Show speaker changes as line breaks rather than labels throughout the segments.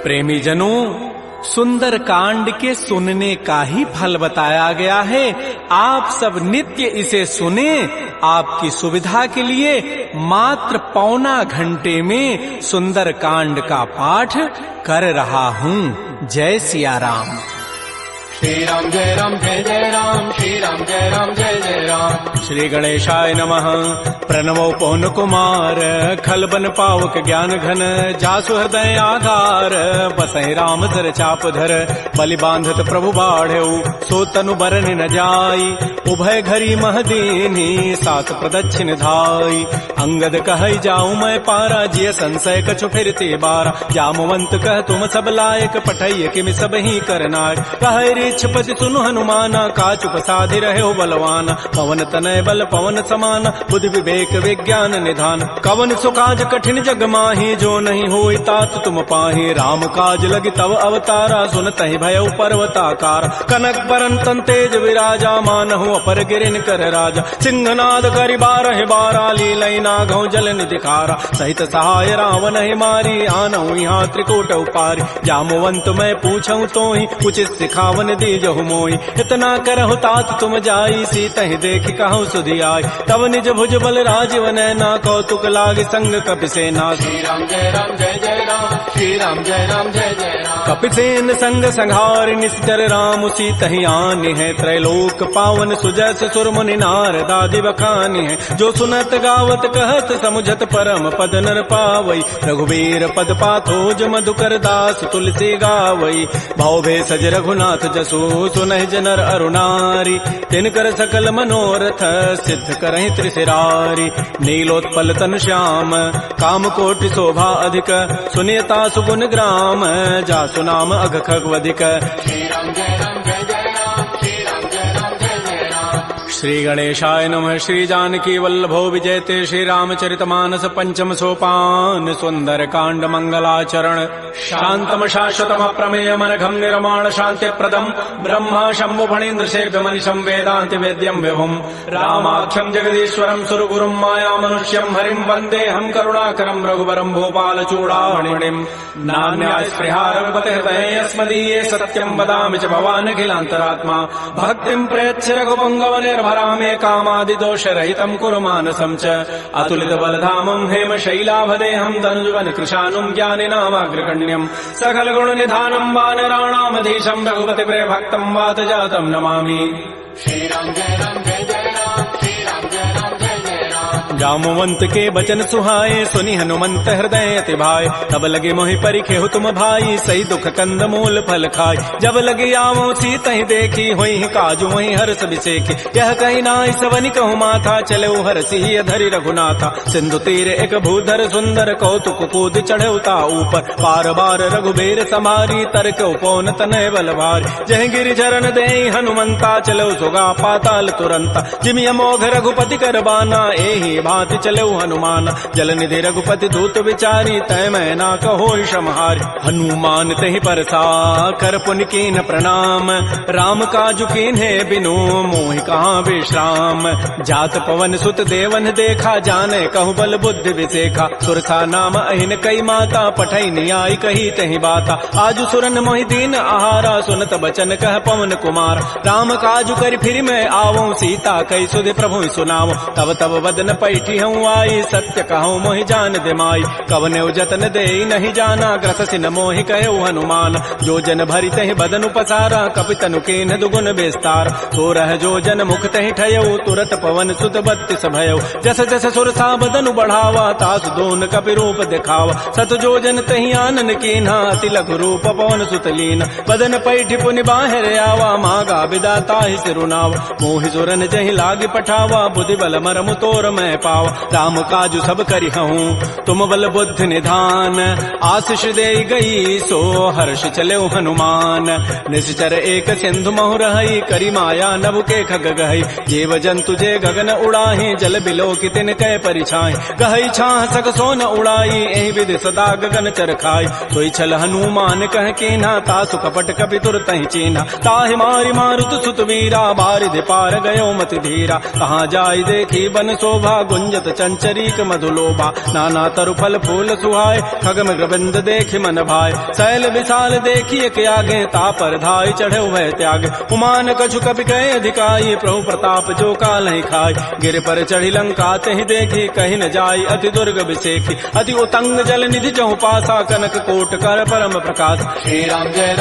प्रेमी जनों, सुंदर कांड के सुनने का ही फल बताया गया है। आप सब नित्य इसे सुने। आपकी सुविधा के लिए मात्र पौना घंटे में सुंदर कांड का पाठ कर रहा हूँ। जय सिया राम।
श्री राम जय राम जय जय राम, श्री राम जय राम जय जय राम।
श्री गणेशाय नमः। प्रणवो पवन कुमार, खल बन पावक ज्ञान घन, जासु हृदय आधार, बसहि राम धर चाप धर, बलि बांधत प्रभु बाढ़ऊ, सो तनु बरन न जाई, उभय घरी महदीनी, सात प्रदक्षिण धाई। अंगद कहई जाऊं मैं पारा, जिय संशय कछु फिरते बारा, जामवंत कह तुम सब लायक, पठैय किम सब ही करनाय। कहै छपति सुनु हनुमाना, काचु प्रसादि रहे बलवाना, पवन तनय बल पवन समाना, बुद्धि विवेक विज्ञान निधान। कवन सुकाज कठिन जग माही, जो नहीं होई तात तुम पाही। राम काज लगी तव अवतारा, सुनतहि भयउ पर्वताकार। कनक बरन तन तेज विराजा, मानहु अपर गिरिन कर राजा। सिंहनाद करि बारह बारा, लीलई नागौ जल निधिखारा। सहित सहाय रावण ही मारी, आनहु यहाँ त्रिकूट उपारी। जामवंत मैं पूछऊं तोहि, उचित सिखावन दीजहु मोहि। इतना करहु तात तुम जाई, सीतहि देखि कहु सुधि आई। तब निज भुज बल राजीव नैना, कौतुक लागी संग कपिसेना।
श्री राम जय राम जय जय राम, श्री राम जय राम जय जय राम।
कपिसेन संग संहार, निश्चर राम सीतहि आनि है। त्रैलोक पावन सुजस सुर मुनि नारद आदि बखानि है। जो सुनत गावत कहत समुझत परम पद नर पावई। रघुवीर पद पाथोज मधुकर दास तुलसी गावई। भाव भे सज रघुनाथ जसु, सुनहि जनर अरुणारी। तिनकर सकल मनोरथ, सिद्ध करहि त्रिशिरारी। नीलोत्पल तनु श्याम, काम कोटि शोभा अधिक, सुनियता सुगुण ग्राम, जासु नाम अघ खगवधिक।
श्री राम जय राम जय जय राम, श्री राम जय राम जय जय राम।
श्री गणेशाय नमः। श्री जानकी वल्लभो विजयते, श्री रामचरितमानस पंचम सोपान। सुंदर कांड मंगलाचरण, शांतम शाश्वतम प्रमेय मनघम निर्माण शांति प्रदम। ब्रह्मा शंभु फणीन्द्र सेव्य मनिषं वेदांति वेद्यम विभुम। रामाख्यम जगदीश्वरम सुरगुरुम माया मनुष्यम हरिम वंदे हम करुणाकरम रघुवरम भूपाल चूड़ामणिम। नान्या स्पृहा रघुपते हृदये अस्मदीये, सत्यम वदामि च भवान् अखिलान्तरात्मा। भक्तिं प्रयच्छ रघुपुंगव निर्भरामे, कामादि दोष रहितं कुरु मानसं च। अतुलित बलधामं हेम शैलाभदेहं, धनुजवन कृशानुं ज्ञानिनामाग्रगण्यं। सकल गुण निधानं वानराणामधीशं, रघुपति प्रिय भक्तं वात जातं नमामि।
श्री राम जय राम जय जय राम, श्री राम जय राम जय जय राम।
जामवंत के बचन सुहाए, सुनि हनुमंत हृदय अति भाए। तब लगे मोहि परिखेहु तुम भाई, सही दुख कंद मूल फल खाय। जब लगे आवो सीतहि देखी, होई काजु वही हर्ष बिसेखी। यह कही नाई सवनि कहु माथा, चले हरषि धरि रघुनाथा। सिंधु तीर एक भूधर सुंदर, कौतुक कूद चढ़े उता ऊपर। पार बार रघुबीर समारी, तर्क उपौन तनय बल भारी। जह गिरि चरण देहि हनुमंता, चलो सुगा पाताल तुरंता। जिमि अमोघ रघुपति कर बाना, एहि भांति चलो हनुमान। जल निधि रघुपति दूत विचारी, तय मैं ना कहो क्षमहारी। हनुमान तहि परसा कर पुनि कीन प्रणाम, राम काजु कीन्हे बिनु मोहि कहाँ विश्राम। जात पवन सुत देवन देखा, जाने कहु बल बुद्धि विसेखा। सुरसा नाम अहिन कई माता, पठई नियाई कही तहि बाता। आजु सुरन मोहि दीन आहारा, सुनत बचन कह पवन कुमार। राम काजु कर फिर मैं आवो, सीता कई सुधि प्रभु सुनावो। तब तब वदन पैठी हूँ आई, सत्य कहूँ मोहि जान दिमाई। कवने जतन दे नहीं जाना, ग्रससि न मोहि कहे हनुमान। जो जन भरि तहि बदनु पसारा, कपितनु कीन्ह दुगुन विस्तार। तो रह जो जन मुख तहि ठयऊ, तुरत पवन सुत बत्तीस भयऊ। जस जस सुरसा बदनु बढ़ावा, तास दोन कपि रूप दिखावा। सत जो जन तहि आनन कीन्हा, अति लघु रूप पवन सुत लीना। बदन पैठि पुनि बाहिर आवा, मागा बिदा ताहि सिरुनावा। मोहि सुरन जहि लागी पठावा, बुद्धि बल मरमु तोर मैं पावा। राम काजु सब करिहऊँ, तुम बल बुद्धि निधान। आशीष दे गई सो हर्ष चले हनुमान। निश्चर एक सिंधु महु रही, करी माया नभ के खग गहई। जीव जंतु जे गगन उड़ाही, जल बिलो की तिन कै परिछाई। गहई छाह सक सोन उड़ाई, एहि विधि सदा गगन चर खाई। सोई छल हनुमान कह कीन्हा, तासु कपट कपि तुरतहि चीन्हा। ताहि मारि मारुत सुत वीरा, बारिधि पार गयो मति धीरा। कहाँ जाय देखी बन शोभा, गुंजत चंचरीक मधुलोभा नाना तरु फल फूल सुहाय खगम गोविंद देख मन भाय शैल विशाल देखिए के आगे तापर धाय चढ़े वह त्याग उमान कछु कपि कहे अधिकाई प्रभु प्रताप जो काल ही खाय गिर पर चढ़ी लंका तहि देखी कहीं न जाय अति दुर्ग विषेखी अति उतंग जल निधि चहु पासा कनक कोट कर परम प्रकाश
श्री राम जय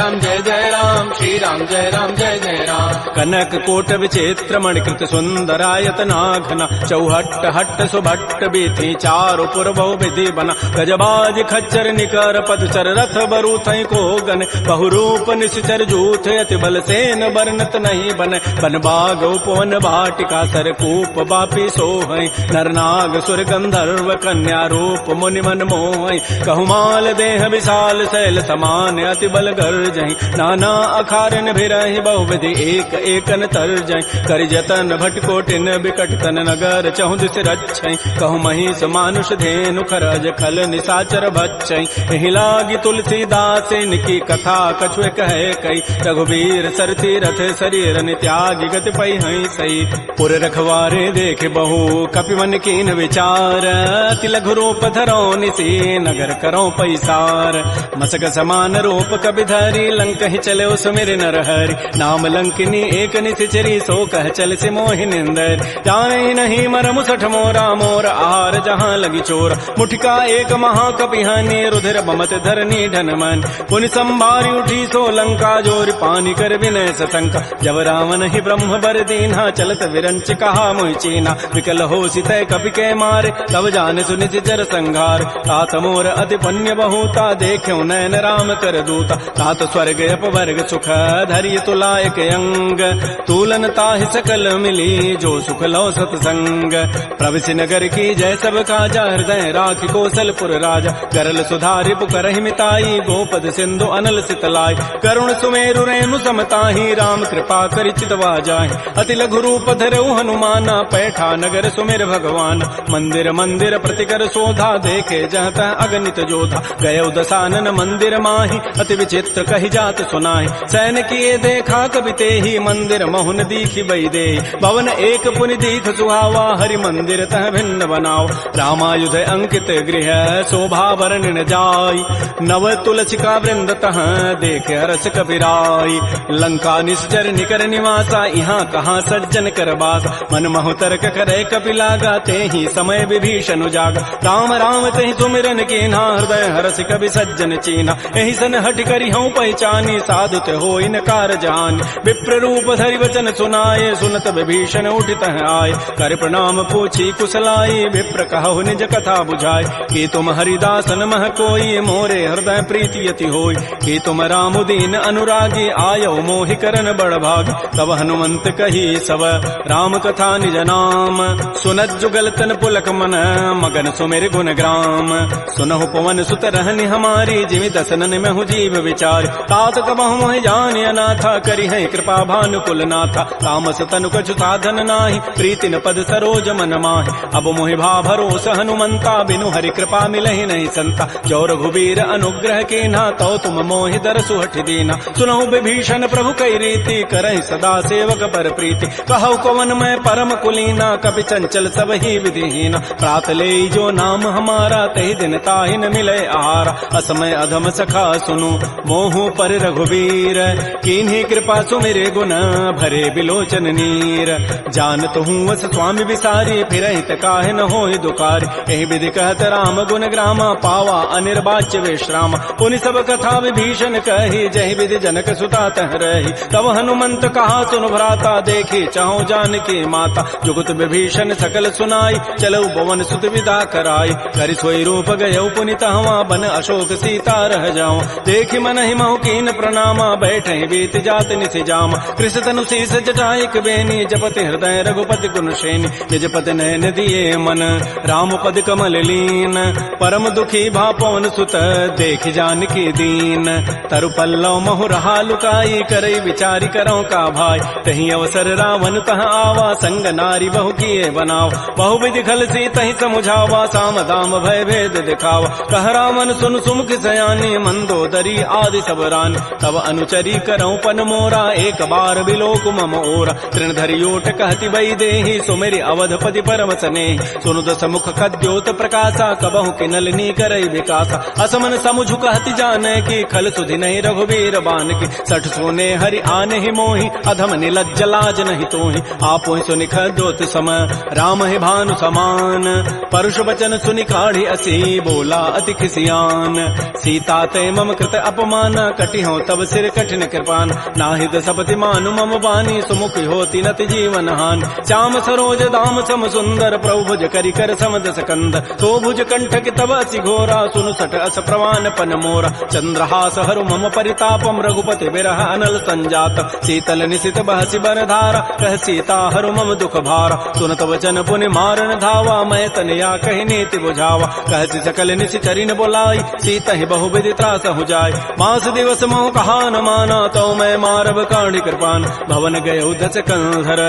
जय राम श्री राम जय जय राम
कनक कोट विचित्र मणिकृत सुंदरायत नाघना चौहट्ट हट्ट सुभट्ट बीथी चारु पुर बहु विधि बना गजबाज खच्चर निकर पदचर रथ बरु थई को गन बहुरूप निश्चर जूथ अति बल सेन बरनत नहीं बन बन बाग उपवन भाटिका सरकूप बापी सोहै नरनाग सुर गंधर्व कन्या रूप मुनि मन मोहै कहुमाल देह विशाल शैल समान अति बल गर्जहि नाना अखारन भिरहि बहुविधि एक एकन तरजहि करि जतन भटकोटिन बिकट तन नगर चहु दिस रक्षै कहु महिष मानुष धेनु खरज खल निसाचर भक्षै एहि लागी तुलसीदास इनकी कथा कछुए कहे कई रघुवीर सरती रथ शरीर त्यागी गति पै हई सई पुर रखवारे देख बहु कपिवन कीन विचार अति लघु रूप धरो निसी नगर करो पैसार मसक समान रूप कपि धरी लंक ही चले सुमिर नर हरि नाम लंकिनी एक निशिचरी सो कह चल से मोहि निंदर जाने नहीं मरमु सठ मोरा मोर आहार जहाँ लगी चोर मुठिका एक महाकपिहानी रुधिर बमत धरनी ढनमन पुनि संभारी उठी सो लंका जोर पानी कर विनय सतंका जब रावण ही ब्रह्म बर दीन्हा चलत विरंच कहा मोहि चीना विकल हो सितय कपि के मारे तब जान सुनित जर संघार तात मोर अति पुण्य बहुता देख्यो नयन राम कर दूता तात स्वर्ग अपवर्ग सुख धैर्य तुलायक अंग तूलन ताहि सकल मिली जो सुख लो सतसंग प्रविशि नगर की जय सब काजा हृदय राखि कौशलपुर राजा गरल सुधारि पुकरहि मिताई गोपद सिंधु अनल सितलाई करुण सुमेरु रेणु समताहि राम कृपा करि चितवा जाहि अति लघु रूप धरऊ हनुमाना पैठा नगर सुमिर भगवान मंदिर मंदिर प्रतिकर शोधा देखे जहता अगणित जोधा गयो दसानन मंदिर माहि अति विचित्र कहि जात सुनाहि सैन किए देखा कवि तेहि मंदिर महुन दीखि बई दे भवन एक पुनि दीख सुहावा हरि मंदिर तह भिन्न बनाओ रामायुध अंकित गृह शोभा वर्णन जाय नव तुलसिका वृंद तह देखे हरस कबीराई लंका निश्चर निकर निवासा यहाँ कहाँ सज्जन कर बास मन महु तर्क करे कपि लागा तेहि समय विभीषण जागा राम राम तेहि सुमिरन कीन्हा हृदय हरस कवि सज्जन चीन्हा एहि सन हट करि हूँ पहचानी साधुत हो इन कार जान विप्र रूप धरि वचन सुनाए सुनत विभीषण उठित आए कर प्रणाम पूछी कुशलाई विप्र कहु निज कथा बुझाए कि तुम हरिदासन मह कोई मोरे हृदय प्रीति यति होई कि तुम राम दीन अनुरागी आयो मोहि करन बड़ भाग तब हनुमंत कही सब राम कथा निज नाम सुनत जुगल तन पुलक मन मगन सुमेर गुण ग्राम सुनहु पवन सुत रहनि हमारी जिमि दसनन में हूँ जीव विचार तात कबहु मोहि जान अनाथा करी है कृपा भानुकुल नाथा तामस तनु कछु साधन नाही प्रीति न पद सरोज मन माहि अब मोहि भा भरोस हनुमंता बिनु हरि कृपा मिलहि नहीं संता जो रघुबीर अनुग्रह कीन्हा तो तुम मोहि दरसु हठि दीना सुनहु विभीषण प्रभु कई रीति करहि सदा सेवक पर प्रीति कहु कवन मैं परम कुलीना कपि चंचल सब ही विधिहीना प्रात ले जो नाम हमारा तहि दिन ताहि न मिले आहारा असमय अधम सखा सुनु मोहु पर रघुबीर कीन्ही कृपा सुमिरे गुण भरे बिलोचन नीर जानत हूँ वस स्वामी विसारी फिर हित काहे न होहि दुकार एहि विधि कहत राम गुण ग्रामा पावा अनिर्वाच्य विश्राम पुनि सब कथा विभीषण कही जहि विधि जनक सुता तह रही तब हनुमंत कहा सुन भ्राता देखी चाहु जानकी माता जुगत विभीषण सकल सुनाई चलऊ पवन सुत विदा कराई करि सोई रूप गयऊ पुनि तहवा बन अशोक सीता रह जाओ देखि मन ही महु कीन प्रणामा बैठे बीत जात निसि जाम कृष तनु शीस जटाइक बेनी जपति हृदय रघुपति गुण श्रेणी निज पति नयन दिए मन राम पद कमल लीन परम दुखी भा पवन सुत देख जानकी दीन तरु पल्लव महु रहा लुकाई करई विचारी करो का भाई तही अवसर रावण तह आवा संग नारी बहु किए बनाओ बहु विधि खल सी तही समुझावा साम दाम भय भेद दिखावा कह रावण सुन सुमुख सयानी मंदोदरी आदि सब रान तब अनुचरी करऊं पन मोरा एक बार बिलोक मम ओरा तृण धरियोट कहति बई देहि सुमेरि अवधपति पर परम सने सुनु दस मुख खद्योत प्रकाशा कबहु के नलिनी करई विकासा असमन समुझु कहति जाने की खल सुधि नहीं रघुबीर बान की सठ सोने हरि आने ही मोहि अधम निलज्ज लाज नहीं तोहि आपो सुनि खद्योत समय राम ही भानु समान परुष वचन सुनि काढ़ी असी बोला अति खिसियान सीता ते मम कृत अपमान कटि हो तब सिर कठिन कृपान नाहिद सपति मानु मम बानी सुमुख होती नति जीवन हान श्याम सरोज दाम सम सुंदर प्रभु भुज करि कर समदस कंद तो भुज कंठ के तब असि घोरा सुनु सठ अस प्रवान पन मोरा चंद्रहास हरु मम परितापम रघुपति विरह अनल संजात शीतल निशित बहसि बर धारा कह सीता हरु मम दुख भारा सुनत वचन पुनि मारन धावा मैं तनया कहि नीति बुझावा कहति सकल निशि चरिन बोलाई सीता ही बहु विधि त्रास हो जाय मास दिवस मोह कहा न माना तो मैं मारब काढ़ी कृपान भवन गय दस कंधर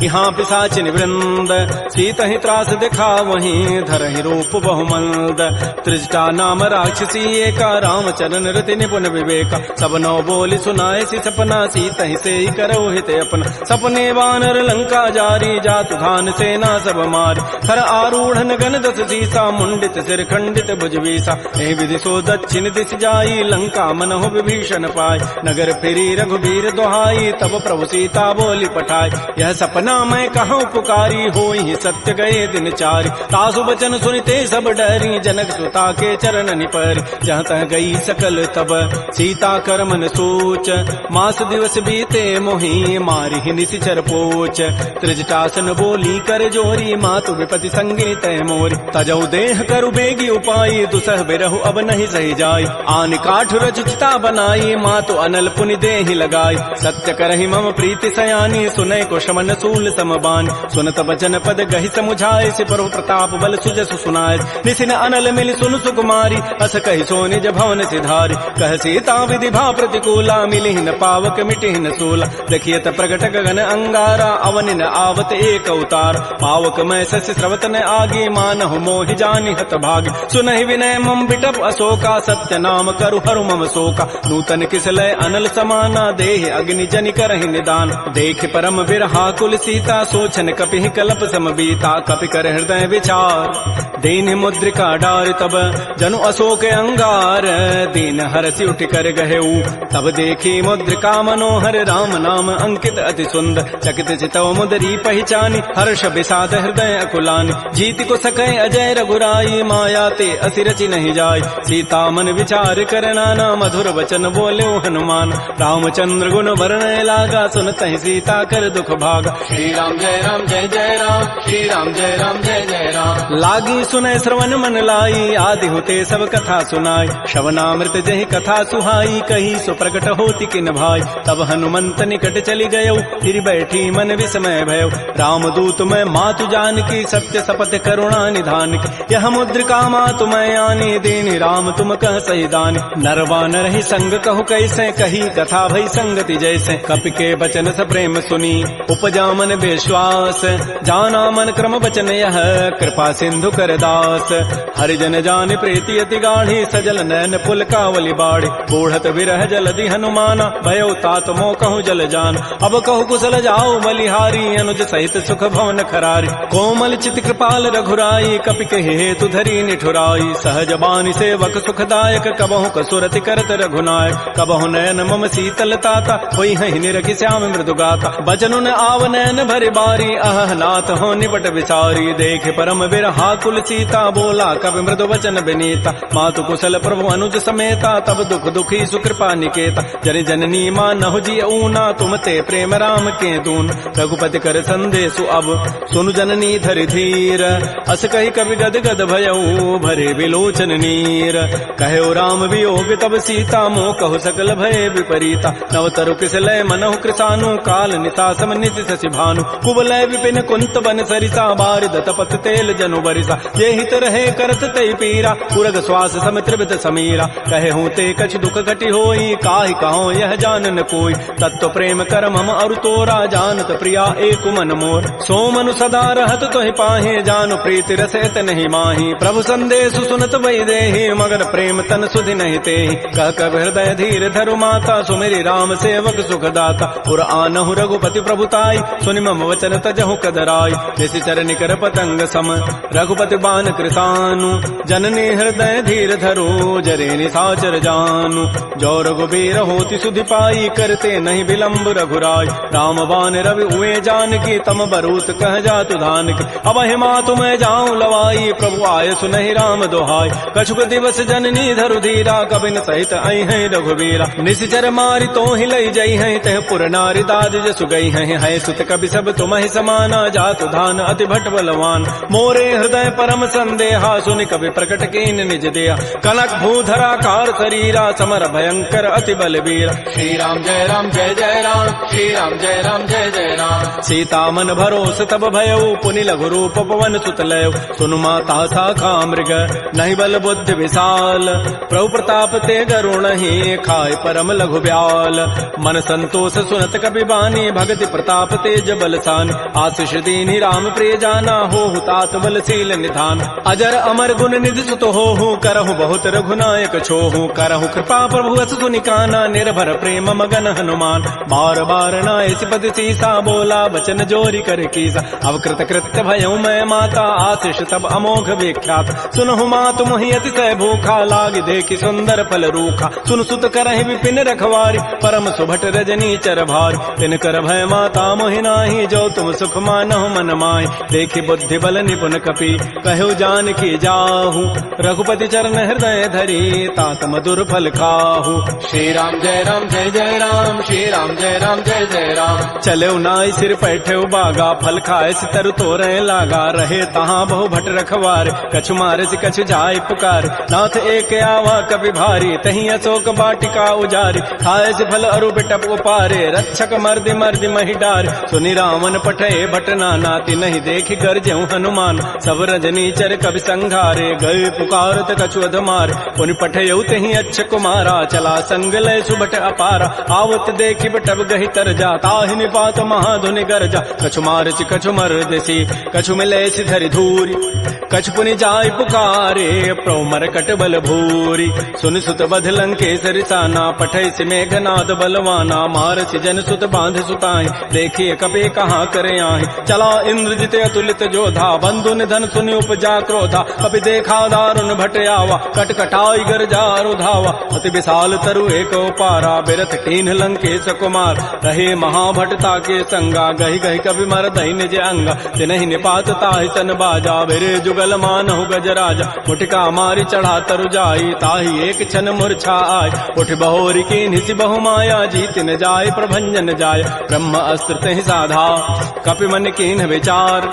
यहाँ पिशाचिन वृंद सीता ही त्रास दिखा वहीं धर ही रूप बहुमंद त्रिजटा नाम राक्षसी एका राम चरण रति निपुण विवेका सब नौ बोली सुनाए सी सपना सीता ही से ही करो हित अपना सपने वानर लंका जारी जातु धान सेना सब मारी थर आरूढ़ गन दस सीसा मुंडित सिर खंडित भुजवीसा ए विधि सो दक्षिण दिश जाई लंका मनहु विभीषण पाय नगर फिरी रघुबीर दोहाई तब प्रभु सीता बोली पठाई यह सपना मैं कहूँ पुकारी होई सत्य गए दिन चारि तासु बचन सुनते सब डरी जनक सुता के चरण निपर जहाँ तह गई सकल तब सीता कर मन सोच मास दिवस बीते मोहि मारी ही निशिचर पोच त्रिजटासन बोली कर जोरी मातु विपति संगी तय मोरी तजऊ देह करु बेगी उपाई दुसह बिरहु अब नहीं सही जाई आन काठ रचिता बनाई मातु अनल पुनि देहि लगाई सत्य करहि मम प्रीति सयानी सुनय को शमन सूल समबान सुनत बचन पद गहि समुझाए से प्रभु प्रताप बल सुजसु सुनाए निसिन अनल मिल सुन सुकुमारी अस कहि सो निज भवन सिधारी कह सीता विधि भा प्रतिकूला मिलि न पावक मिटि न सूला देखियत प्रगट गगन अंगारा अवनि न आवत एक अवतार पावक मैं शशि स्रवत न आगे मानहु मोहि जानि हत भागी सुनहि विनय मम बिटप अशोका सत्य नाम करु हरु मम शोका नूतन किसलय अनल समाना देह अग्नि जनि करहि निदान देख परम बिरहा कुल सीता सोचन कपि कलप सम बीता कपि कर हृदय विचार दीन मुद्रिका डार तब जनु अशोक अंगार दीन हरसि उठ कर गहेऊ तब देखी मुद्रिका मनोहर राम नाम अंकित अति सुंदर चकित चितव मुदरी पहचानी हर्ष विषाद हृदय अकुलानी जीत को सकै अजय रघुराई माया ते असिरचि नहीं जाय सीता मन विचार कर नाना मधुर वचन बोले हनुमान रामचंद्र गुण वर्णय लागा सुनत ही सीता कर दुख भागा
श्री राम जय राम जय जय राम श्री राम जय राम जय जय राम
लागी सुनय श्रवण मन लाई आदि होते सब कथा सुनाई श्रवणामृत जहि कथा सुहाई कही सो प्रकट होती किन भाई तब हनुमंत निकट चली गयो फिर बैठी मन विस्मय भयो राम दूत मैं मातु जान की सत्य सपथ करुणा निधान की यह मुद्रिका मातु मैं आनी दीनी राम तुम कह सही दानी नरवान रही संग कहु कैसे कही कथा भई संगति जैसे कपि के बचन स प्रेम सुनी उपजा मन विश्वास जाना मन क्रम बचन यह कृपा सिंधु कर दास हरिजन जान प्रीति अति गाढ़ी सजल नैन पुल कावली बाड़ी बूढ़त विरह जलधि हनुमाना भयो तात मो कहूँ जल जान अब कहु कुशल जाओ बलिहारी अनुज सहित सुख भवन खरारी कोमल चित कृपाल रघुराई कपि कहि हेतु धरी निठुराई सहज बानी सेवक सुखदायक कबहु कसुरति करत रघुनायक कबहु नयन मम शीतल ताता होई हहि निरखि श्याम मृदु गाता बचनु न आव नयन भरि बारी अह नाथ हो निपट विचारी देख परम बिरहा कुल सीता बोला कवि मृदु वचन विनीता मातु कुशल प्रभु अनुज समेता तब दुख दुखी सुकृपा निकेता जन जननी मां नहु जी ऊना तुम ते प्रेम राम के दून रघुपति कर संदेशु अब सुनु जननी धरि धीर अस कही कवि गद गद भयऊ भरे विलोचन नीर कहो राम वियोग तब सीता मोह कहु सकल भय विपरीता नव तरु किसलय मनहु कृसानु काल निता सम नित शशि भानु कुबलय विपिन कुंत बन सरिसा बारिद तपत तेल जनु बरिसा ये हित रहे करत ते पीरा पुरग श्वास सम त्रिवित समीरा कहे हूँ ते कछ दुख घटी होई काहि कहो यह जानन कोई तत्व प्रेम कर मम अरु तोरा जानत प्रिया एक मन मोर सो मनु सदा रहत तोहि पाहे जानु प्रीति रसैत नहीं माही प्रभु संदेशु सुनत वै देहि मगर प्रेम तन सुधि नहीं तेहि कह कब हृदय धीर धरु माता सुमेरी राम सेवक सुख दाता पुर आनहु रघुपति प्रभुताई सुनि मम वचन तजहु कदराई निशि निश्चर निकर पतंग सम रघुपति बान कृतानु जननी हृदय धीर धरो जरे निशाचर जानु जो रघुबीर होति सुधि पाई करते नहीं विलंब रघुराय राम बान रवि उए जानकी तम बरूत कह जातु धान की अब हिमा तुम्हें जाऊं लवाई प्रभु आय सुनहि राम दोहाय कछुक दिवस जननी धरु धीरा कबिन सहित आई है रघुबीरा निश्चर मारी तो ही लई जई है तह पुर नारी दाद जसु गई है सुत कवि सब तुम ही समाना जातु धान अति भट बलवान मोरे हृदय परम संदेहा सुनि कवि प्रकट कीन निज दिया कनक भूधरा कार शरीरा समर भयंकर अति बलबीरा
श्री राम जय राम जय जय राम श्री राम जय राम जय जय राम
सीता मन भरोस तब भयउ पुनि लघु रूप पवन सुत लय सुनु माता शाखा मृग नहीं बल बुद्धि विशाल प्रभु प्रताप ते गरुण ही खाय परम लघु ब्याल मन संतोष सुनत कपि बानी भगति प्रताप तेज बलसान आशीष दीनि राम प्रिय जाना हो तात बलशील निधान अजर अमर गुण निधि सुत हो करहु बहुत रघुनायक छोहु करहु कृपा प्रभु अस सुनि काना निर्भर प्रेम मगन हनुमान बार बार नायसि पति सीसा बोला बचन जोरी कर कीसा अवकृत कृत्य भयउ मैं माता आशीष तब अमोघ विख्यात सुनहु मातु मोहि अतिशय भूखा लाग देखि सुंदर फल रूखा सुन सुत करहि विपिन रखवारी परम सुभट रजनी चर भारी तिन कर भय माता मोहि नाही जो तुम सुख मानहु मन माहि देखि बुद्धि बल निपुण कपि कहु जान की जाहु रघुपति चरण हृदय धरी तात मधुर फल खाहु
श्री राम जय राम जय जय राम श्री राम जय राम जय जय राम
चले नाई सिर पैठे बागा फल खाए तरु तोरे लागा रहे तहाँ बहु भट रखवार कछु मारे से कछु जाय पुकार नाथ एक आवा कभी भारी तही अशोक बाटिका उजारी खाए से फल अरु बिटप उपारे रक्षक मर्दि मर्दि मही डार सुनि रावण पठे भट नाती नहीं देखि गरजेउ हनुमान सब रजनी चर कवि संघारे गए पुकारत कछु अधमार पुनि पठेउ तही अच्छ कुमारा चला संग लय सुबट अपारा आवत देखि बटब गहि तर जा ताहि निपात महाधुनि गरजा कछु मारचि कछु मर्दसी कछु मिले धरि धूरी कछु पुनि जाय पुकारे प्रभु मरकट बल भूरी सुन सुत बध लंकेश रिसाना पठै से मेघनाद बलवाना मारसि जन सुत बांध सुताई देखिए कपे कहाँ करे आहि चला इंद्रजित अतुलित जोधा बंधु निधन सुनि उपजा क्रोधा कपि देखा दारुण भट आवा कटकटाई गरजारु धावा अति विशाल तरु एक पारा बिरथ कीन्ह लंकेश कुमार रहे महाभटता के संगा गहि गहि कवि मर दहि निज अंगा तिनहि निपात ताहि सन बाजा बिरे जुगल मानहु गजराजा मुठिका मारी चढ़ा तरु जाई ताहि एक क्षण मूर्छा आय उठ बहोरी की निसि बहु माया जीत न जाय प्रभंजन जाय ब्रह्म अस्त्र तहि साधा कपि मन कीन्ह विचार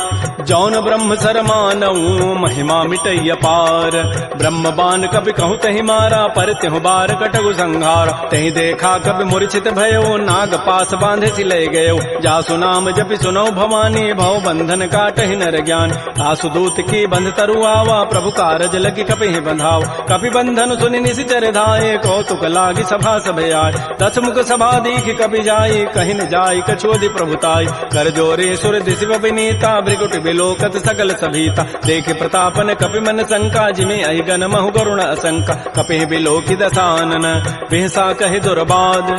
जौन ब्रह्म सर मानऊ महिमा मिटैय पार ब्रह्म बान कपि कहूँ तहि मारा पर त्यहु बार कटगु संहार तहि देखा कपि मूर्छित भयो नाग पास बांधे सि ले गयो जासु नाम जपि सुनो भवानी भव बंधन काटहि नर ज्ञान आसु दूत की बंध तरु आवा प्रभु कारज लगी कपि बंधाव कपि बंधन सुनि निशिचर धाये कौतुक लागी सभा सब आय दस मुख सभा दीख कपि जाई कहि न जाई कछोदि प्रभुताई कर जोरे सुर दिशि विनीता भृगुट बिलोकत सकल सभीता देख प्रतापन कपि मन शंका जिमे अहिगन महु गरुण असंका कपि बिलोकि दसानन बिहसा कहि दुर्बाद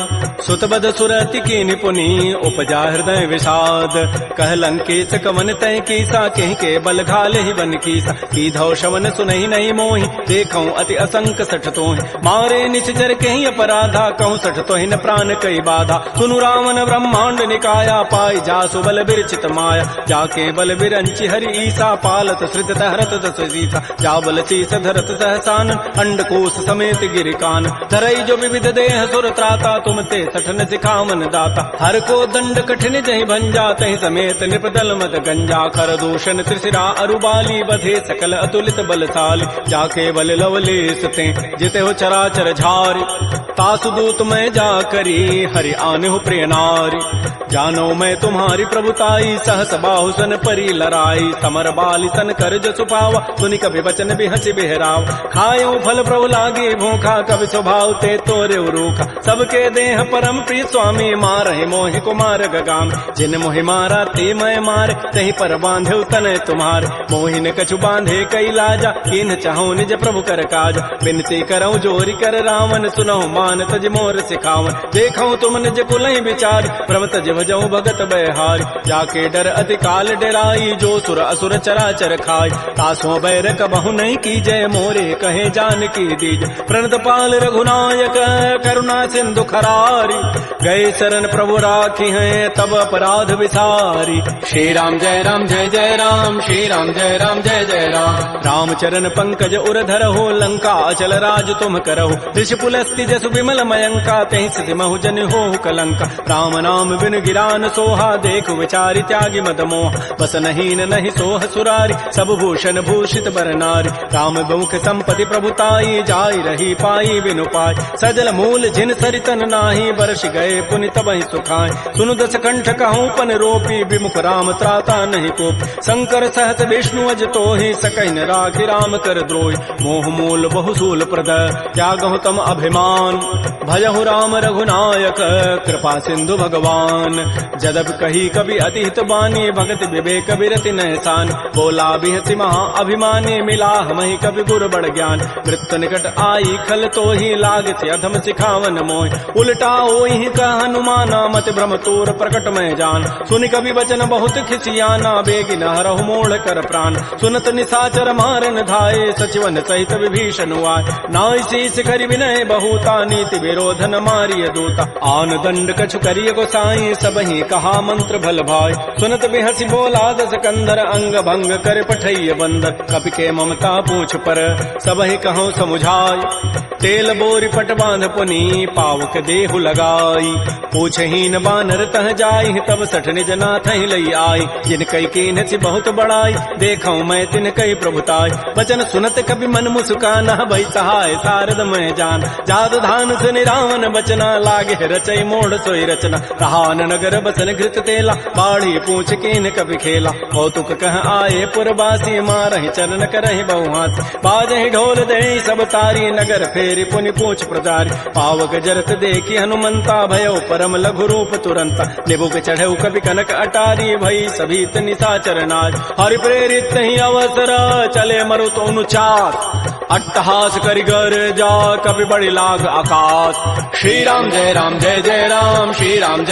सुतबद सुरति की निपुनी उपजा हृदय विषाद कह लंकेश कवन तय कीसा कहीं के बल घाले ही बन कीसा की धौ शवन सुनहि नहीं मोहि देखऊं अति असंक सठ तोहि मारे निश्चर कहीं अपराधा कहूँ सठ तोहि न प्राण कई बाधा सुनु रावण ब्रह्मांड निकाया पाई जासु बल बिरचित माया जाके बल बिरंचि हरि ईसा पालत श्रित हरत दस सीसा जा बल शीस धरत सहसान अंडकोश समेत गिरिकान धरई जो विविध देह सुर त्राता तुम ते सठन सिखावन दाता हर को दंड कठिन जहि भंजा तहि समेत निपदल मत गंजा कर दूषण त्रिशिरा अरुबाली बधे सकल अतुलित बलशाली जाके बल लवलेस ते जिते हो चराचर झारी तासु दूत मैं जा करी हरि आने हो प्रिय नारी जानो मैं तुम्हारी प्रभुताई सहस बाहु सन परी लराई समर बाली सन कर जसु पावा सुनि कभी वचन भी हंसी बिहराव खायो फल प्रभु लागे भूखा कभी स्वभाव ते तोरे रूखा सबके देह परम प्रिय स्वामी मारहि मोहि कुमार गगाम जिन मोहि मारा ते मैं मारे तही पर बांधे तनय तुम्हारे मोहि न कछु बांधे कई लाजा किन चाहो निज प्रभु कर काज बिनती करऊं जोरी कर रावण सुनहु मान तज मोर सिखावन देखऊं तुम निज कुलहि विचार प्रम तज भजऊ भगत बहारी। जाके डर अति काल डराई, जो सुर असुर चराचर खाई। तासों बैर कबहु नहीं कीजय, मोरे कहे जानकी दीज। प्रणत पाल रघुनायक करुणा सिंधु खरारी, गए शरण प्रभु राखी हैं तब अपराध विसारी।
श्री राम जय जय राम, श्री राम जय जय राम।
रामचरण पंकज उर धरहो, लंका अचल राज तुम करहो। ऋषि पुलस्ति जसु विमल मयंका, तेहि सिधि महु जन हो कलंका। राम नाम बिन गिरान सोहा, देखु विचारि त्यागी मद मोह। बस नहीं नहीं सोह सुरारी, सब भूषण भूषित बर नारी। राम बहुख संपत्ति प्रभुताई, जाय रही पाई बिनु पाई। सजल मूल जिन सरितन नाही, बरस गए पुनि तबहि सुखाय। सुनु दस कंठ कहूँ पन रोपी, विमुख राम त्राता नहीं कोप। शंकर सहत विष्णु अज तोहि, सकहि न राखि राम कर द्रोहि। मोह मूल बहुसूल प्रद, त्यागहु तम अभिमान। भजहु राम रघुनायक, कृपा सिंधु भगवान। जदब कही कवि अति हित बानी, भगत विवेक बिरति नहसान। बोला बिहति महा अभिमानी, मिला हमहि कवि गुर बड़ ज्ञान। मृत्यु निकट आई खल तोहि, लागति अधम सिखावन मोहि। उल्टा ओहि कह हनुमाना, मति भ्रम तोर प्रकट में जान। सुनि कवि वचन बहुत खिसियाना, बेगी न हरहु मोड़ कर प्राण। सुनत निशाचर मारन धाये, सचिवन सहित विभीषण आए। नाय शीस करि विनय बहुता, नीति विरोधन मारिय दूता। आन दंड कछु करिय गोसाई, सबहि कहा मंत्र भल भाई। सुनत बिहसि बोला दस कंधर, अंग भंग कर पठैय बंदर। कपि के ममता पूछ पर, सबहि कहूँ समुझाई। तेल बोरी पट बांध पुनी, पावक देहु लगाई। पूछहीन बानर तह जाई, तब सठ निज नाथ ही लई आई। जिन कई कीन सी बहुत बड़ाई, देखऊं मैं तिन कई प्रभुताई। वचन सुनत कभी मन मुस्काना, भई सहाय सारद मैं जान। जादु धान सुनि रावण बचना, लागे रचई मोड़ सोई रचना। रहान नगर बसन घृत तेला, बाढ़ी पूछ कीन कभी खेला। कौतुक कह आए पुरवासी, मारहि चरण करहि बहुहास। बाजहि ढोल दे सब तारी, नगर फेरि पुनि पूछ प्रजारी। पावक जरत देखी हनुमंता, भयो परम लघु रूप तुरंता। निबुक चढ़ऊ कवि कनक अटारी, भई सभीत निशाचर नाज। हरि प्रेरित ही अवसर, चले मरुत अनुचार। अट्टहास करिगर जा, कवि बड़ी लाग आकाश।
श्री राम जय जय राम, श्री राम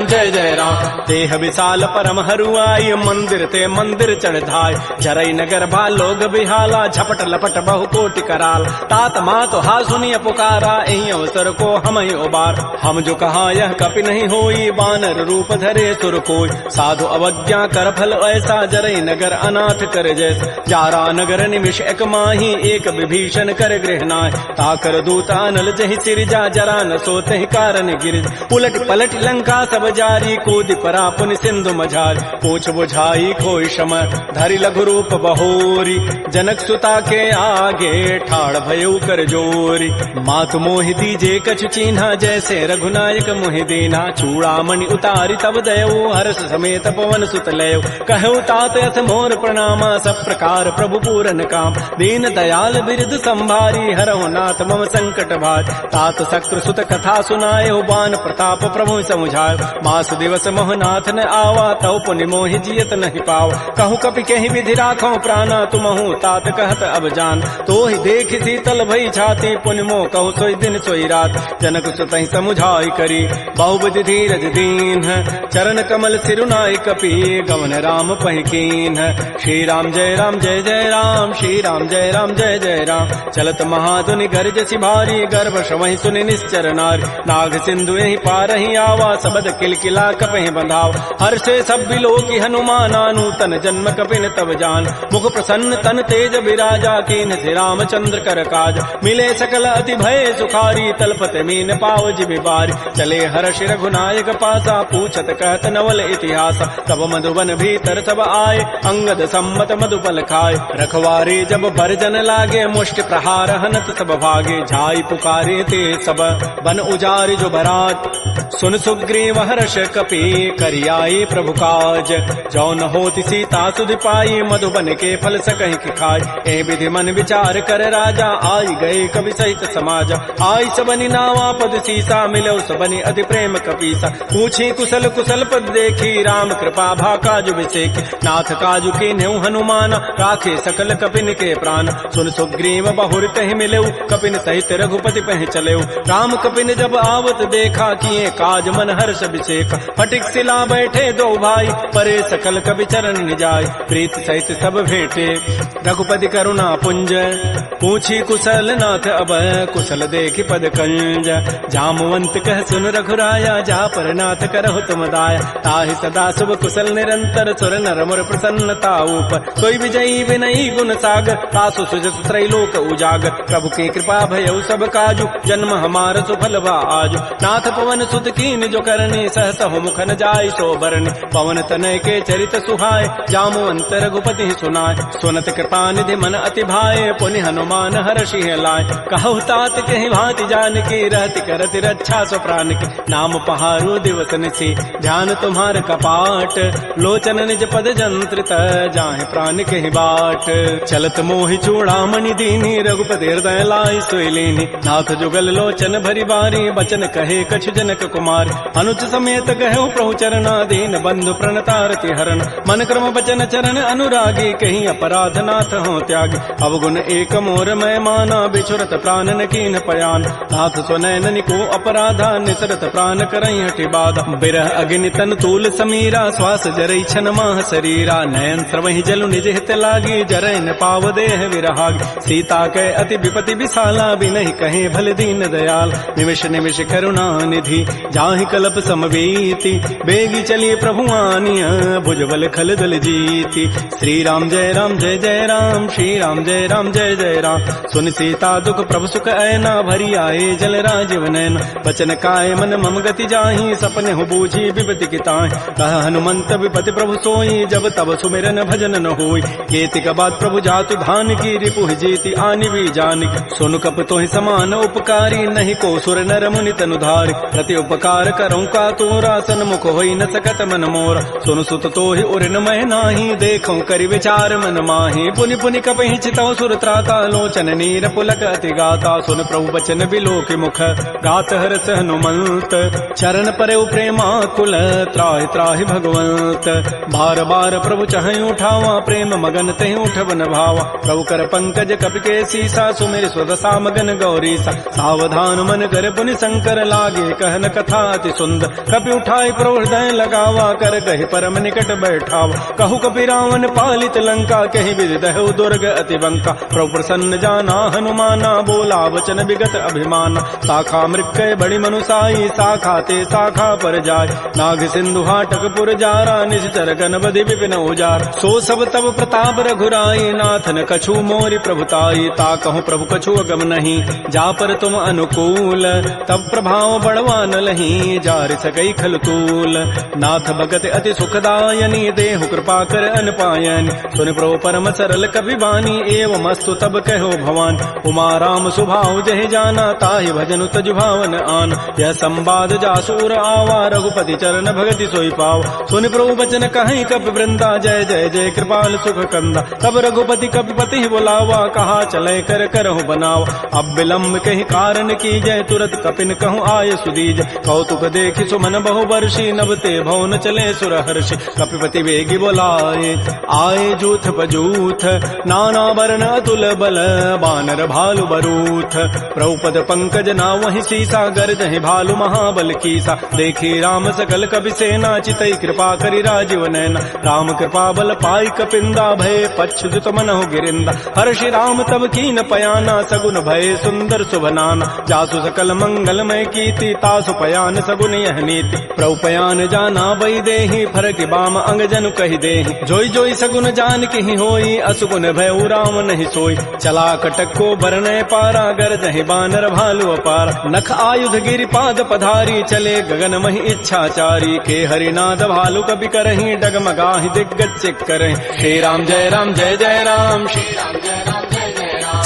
जय जय राम।
देह विशाल परम हरुआई, मंदिर ते मंदिर चढ़ धाय। जरई नगर बालोग बिहाला, झपट लपट बहु कोटि कराल। तात मात हा सुनिय पुकारा, एहि अवसर को हम ही उबार। हम जो कहा यह कपि नहीं होई, बानर रूप धरे सुर कोई। साधु अवज्ञा कर फल ऐसा, जरई नगर अनाथ कर जैसा। जारा नगर निमिष एक माही, एक विभीषण कर गृहनाय। ताकर दूत अनल जहि सिरजा, जरा न सोते कारण गिरिज। उलट पलट लंका सब जारी, कूदि परा पुनि सिंधु मझारी। पूछ बुझाई खोई शम, धरि लघु रूप बहोरी। जनक सुता के आगे, ठाड़ भयउ कर जोरी। मातु मोहि दीजे कछु चीन्हा, जैसे रघुनायक मोहि दीना। चूड़ामणि उतारी तब दयऊ, हर्ष समेत पवन सुत लयऊ। कहऊ तात यथ मोर प्रणामा, सब प्रकार प्रभु पूरन काम। दीन दयाल बिरद संभारी, हरहु नाथ मम संकट भार। तात शक्र सुत कथा सुनाए, बान प्रताप प्रभु समुझाए। मास दिवस मोहनाथ न आवा, तव पुनि मोहि जियत नहीं पाव। कहूँ कपि कहीं विधि राखो प्राणा, तुमहु तात कहत अब जान। तो ही देख शीतल भई छाती, पुनि मोह कहूँ सोई दिन सोई रात। जनक सुतहि समुझाई करी, बहुबुद्धि धीरज दीन। चरण कमल सिरुनाई कपि, गवन राम पहिकीन। श्री राम जय जय राम, श्री राम जय जय राम। चलत महाधुनि गर्जसि भारी, गर्भ श्रवहि सुनि निश्चर नारी। नाग सिंधु यही पारहि आवा, सबद किलकिला कपहि बंधाव। हर्षे सब बिलोकी हनुमाना, नूतन जन्म कपिन तब जान। मुख प्रसन्न तन तेज विराजा, कीन से रामचंद्र कर काज। मिले सकल अति भय सुखारी, तलपत मीन पाव जिमि बारी। चले हर्ष रघुनायक पासा, पूछत कहत नवल इतिहास। तब मधुबन भीतर सब आए, अंगद सम्मत मधुपल खाए। रखवारे जब बरजन लागे, मुष्टि प्रहार हनत सब भागे। झाई पुकारे ते सब, बन उजारि जो बरात। सुन सुग्रीव हर्ष कपि, करियाए प्रभु काज। जो न होति सीता सुधि पाई, मधुबन के फल सकहि कि खाय। ए विधि मन विचार कर राजा, आई गए कवि सहित समाज। आई सबनि नावा पद सीसा, मिलो सबनि अति प्रेम कपीसा। पूछी कुशल कुशल पद देखी, राम कृपा भा काजु विसेखी। नाथ काजु कीन्हु हनुमान, राखे सकल कपिन के प्राण। सुन सुग्रीव सुग्रीव बहुर तहि मिलेउ कपिन सहित रघुपति पह चलेउ राम कपिन जब आवत देखा किए काज मन हर्ष अभिषेक फटिक सिला बैठे दो भाई परे सकल कवि चरण निजाय प्रीत सहित सब भेटे रघुपति करुणा पुंज पूछी कुशल नाथ अब कुशल देखि पद कंज जामवंत कह सुन रघुराया जा पर नाथ करहु तुम दाया ताहि सदा शुभ कुशल निरंतर सुर नर मुर प्रसन्नता ऊपर सोई विजयी विनयी गुण सागर तासु सुजस त्रैलोक उजागर प्रभु की कृपा भयउ सब काजु जन्म हमार सुफल भा आजु नाथ पवन सुत कीन जो करनी सहस हो मुखन जाय सो बरनी पवन तनय के चरित सुहाय जामवंत रघुपति सुनाय सुनत कृपा निधि मन अति भाए पुनि हनुमान हर्षि लाय कहु तात कहि भांति जानकी रहति करति रक्षा सो प्राण की नाम पहारो दिवस निशि ध्यान तुम्हार कपाट लोचन निज पद जंत्रित जाहि प्राण कहि बाट चलत मोहि चूड़ामणि दीनी रघुपति हृदय लाई सोई लीनी नाथ जुगल लोचन भरी बारी बचन कहे कछु जनक कुमार अनुज समेत कहु प्रभु चरणाधीन बंधु प्रणतारति हरण मन क्रम बचन चरण अनुरागी कहीं अपराध नाथ हो त्यागी अवगुण एक मोर मैं माना बिछुरत प्राण न कीन पयान नाथ सुनैन निको अपराधा निसरत प्राण करई हटि बाधा बिरह अग्नि तन तूल समीरा श्वास जरई छन माह शरीरा नयन स्रवहि जलु निज हित लागी जरय न पाव देह विरहागी सीता कै अति विपति विशाला बिनहि कहे भल दीन दयाल निमिष निमिष करुणा निधि जाहि कल्प समवीति बेगी चली प्रभु आनिया भुजबल खल दल जीति श्री राम जय राम श्री राम जय जय राम सुन सीता दुख प्रभु सुख ऐना भरी आए जल राजीव नैन बचन काय मन मम गति जाहि सपने हो बूझी विपति किताहि कह हनुमंत विपति प्रभु सोई जब तब सुमिरन भजन न होई केतिक बाद प्रभु जातु धान की रिपुह जीति आनि भी जानिक सुन कप तोहि समान उपकारी नहीं को सुर नर मुनि तनुधारि प्रति उपकार करऊं का तोरा सन्मुख होई न सकत मन मोरा सुन सुत तोहि उरिन मह नाही देखऊं करि विचार मन माहि पुनि पुनि कपहि चितौ सुर त्राता लोचन नीर पुलक अति गाता सुन प्रभु बचन बिलोक मुख गात हरस हनुमंत चरण परे प्रेमा कुल त्राहि त्राहि भगवंत बार बार प्रभु चहै उठावा प्रेम मगन तहि उठवन भावा प्रभु कर पंकज कपि के सीसा सुमिर स्वदसा मगन गौरीसा सावधान मन कर पुनि शंकर लागे कहन कथा अति सुंदर कपि उठाई प्रभु हृदय लगावा कर कहि परम निकट बैठावा कहु कपि रावण पालित लंका कहि विदहु दुर्ग अति बंका प्रभु प्रसन्न जाना हनुमाना बोला वचन विगत अभिमाना शाखा मृक्कय बड़ी मनुसाई शाखा ते शाखा पर जाय नाग सिंधु हाटक पुर जारा निश्चर गन बधि विपिन उजार सो सब तब प्रताप रघुराई नाथन कछु मोरि प्रभुताई ता कहूँ प्रभु कछु अगम नहीं जा पर तुम अनुकूल तब प्रभाव बढ़वा न लही जार सकई खल तूल नाथ भगत अति सुखदायनी देहु कृपा कर अनपायन सुन प्रभु परम सरल कवि बानी एवं मस्तु तब कहो भवान उमा राम सुभाव जह जाना ताहि भजन तज भावन आन यह संवाद जासूर आवा रघुपति चरण भगति सोई पाव सुन प्रभु बचन कहीं कप वृंदा जय जय जय कृपाल सुख कंदा तब रघुपति कपिपति बुलावा कहा चले कर करहु बनावा अब विलम्ब कहीं कारण की जय तुरत कपिन कहूँ आय सुदीज कौतुक देखि सुमन बहु वर्षी नभते भवन चले सुर हर्षि कपिपति वेगी बोलाए आए जूथ पजूथ नाना वर्ण अतुल बल बानर भालु बरूथ प्रभुपद पंकज ना वही सीसा गर्जहि भालु महाबल कीसा देखी राम सकल कपि सेना चितई कृपा करि राजीव नैना राम कृपा बल पाई कपिंदा भय पच्छुत मनहु गिरिंदा हर्षि राम तब कीन पयाना सगुन भय सुंदर सुभनाना जासु सकल मंगलमय कीति तासु पयान सगुन यह नीति प्रभु पयान जाना बई देहि फरक बाम अंग जनु कहि देहि जोई जोई सगुन जान की होई असुगुन भय राम नहीं सोई चला कटक को बरनय पारा गरजहि बानर भालु अपार नख आयुध गिरि पाद पधारी चले गगन महि इच्छाचारी के हरिनाद भालु कपि करहि डगमगाहि दिग्गज चिक करहि श्री राम जय राम श्री राम जय राम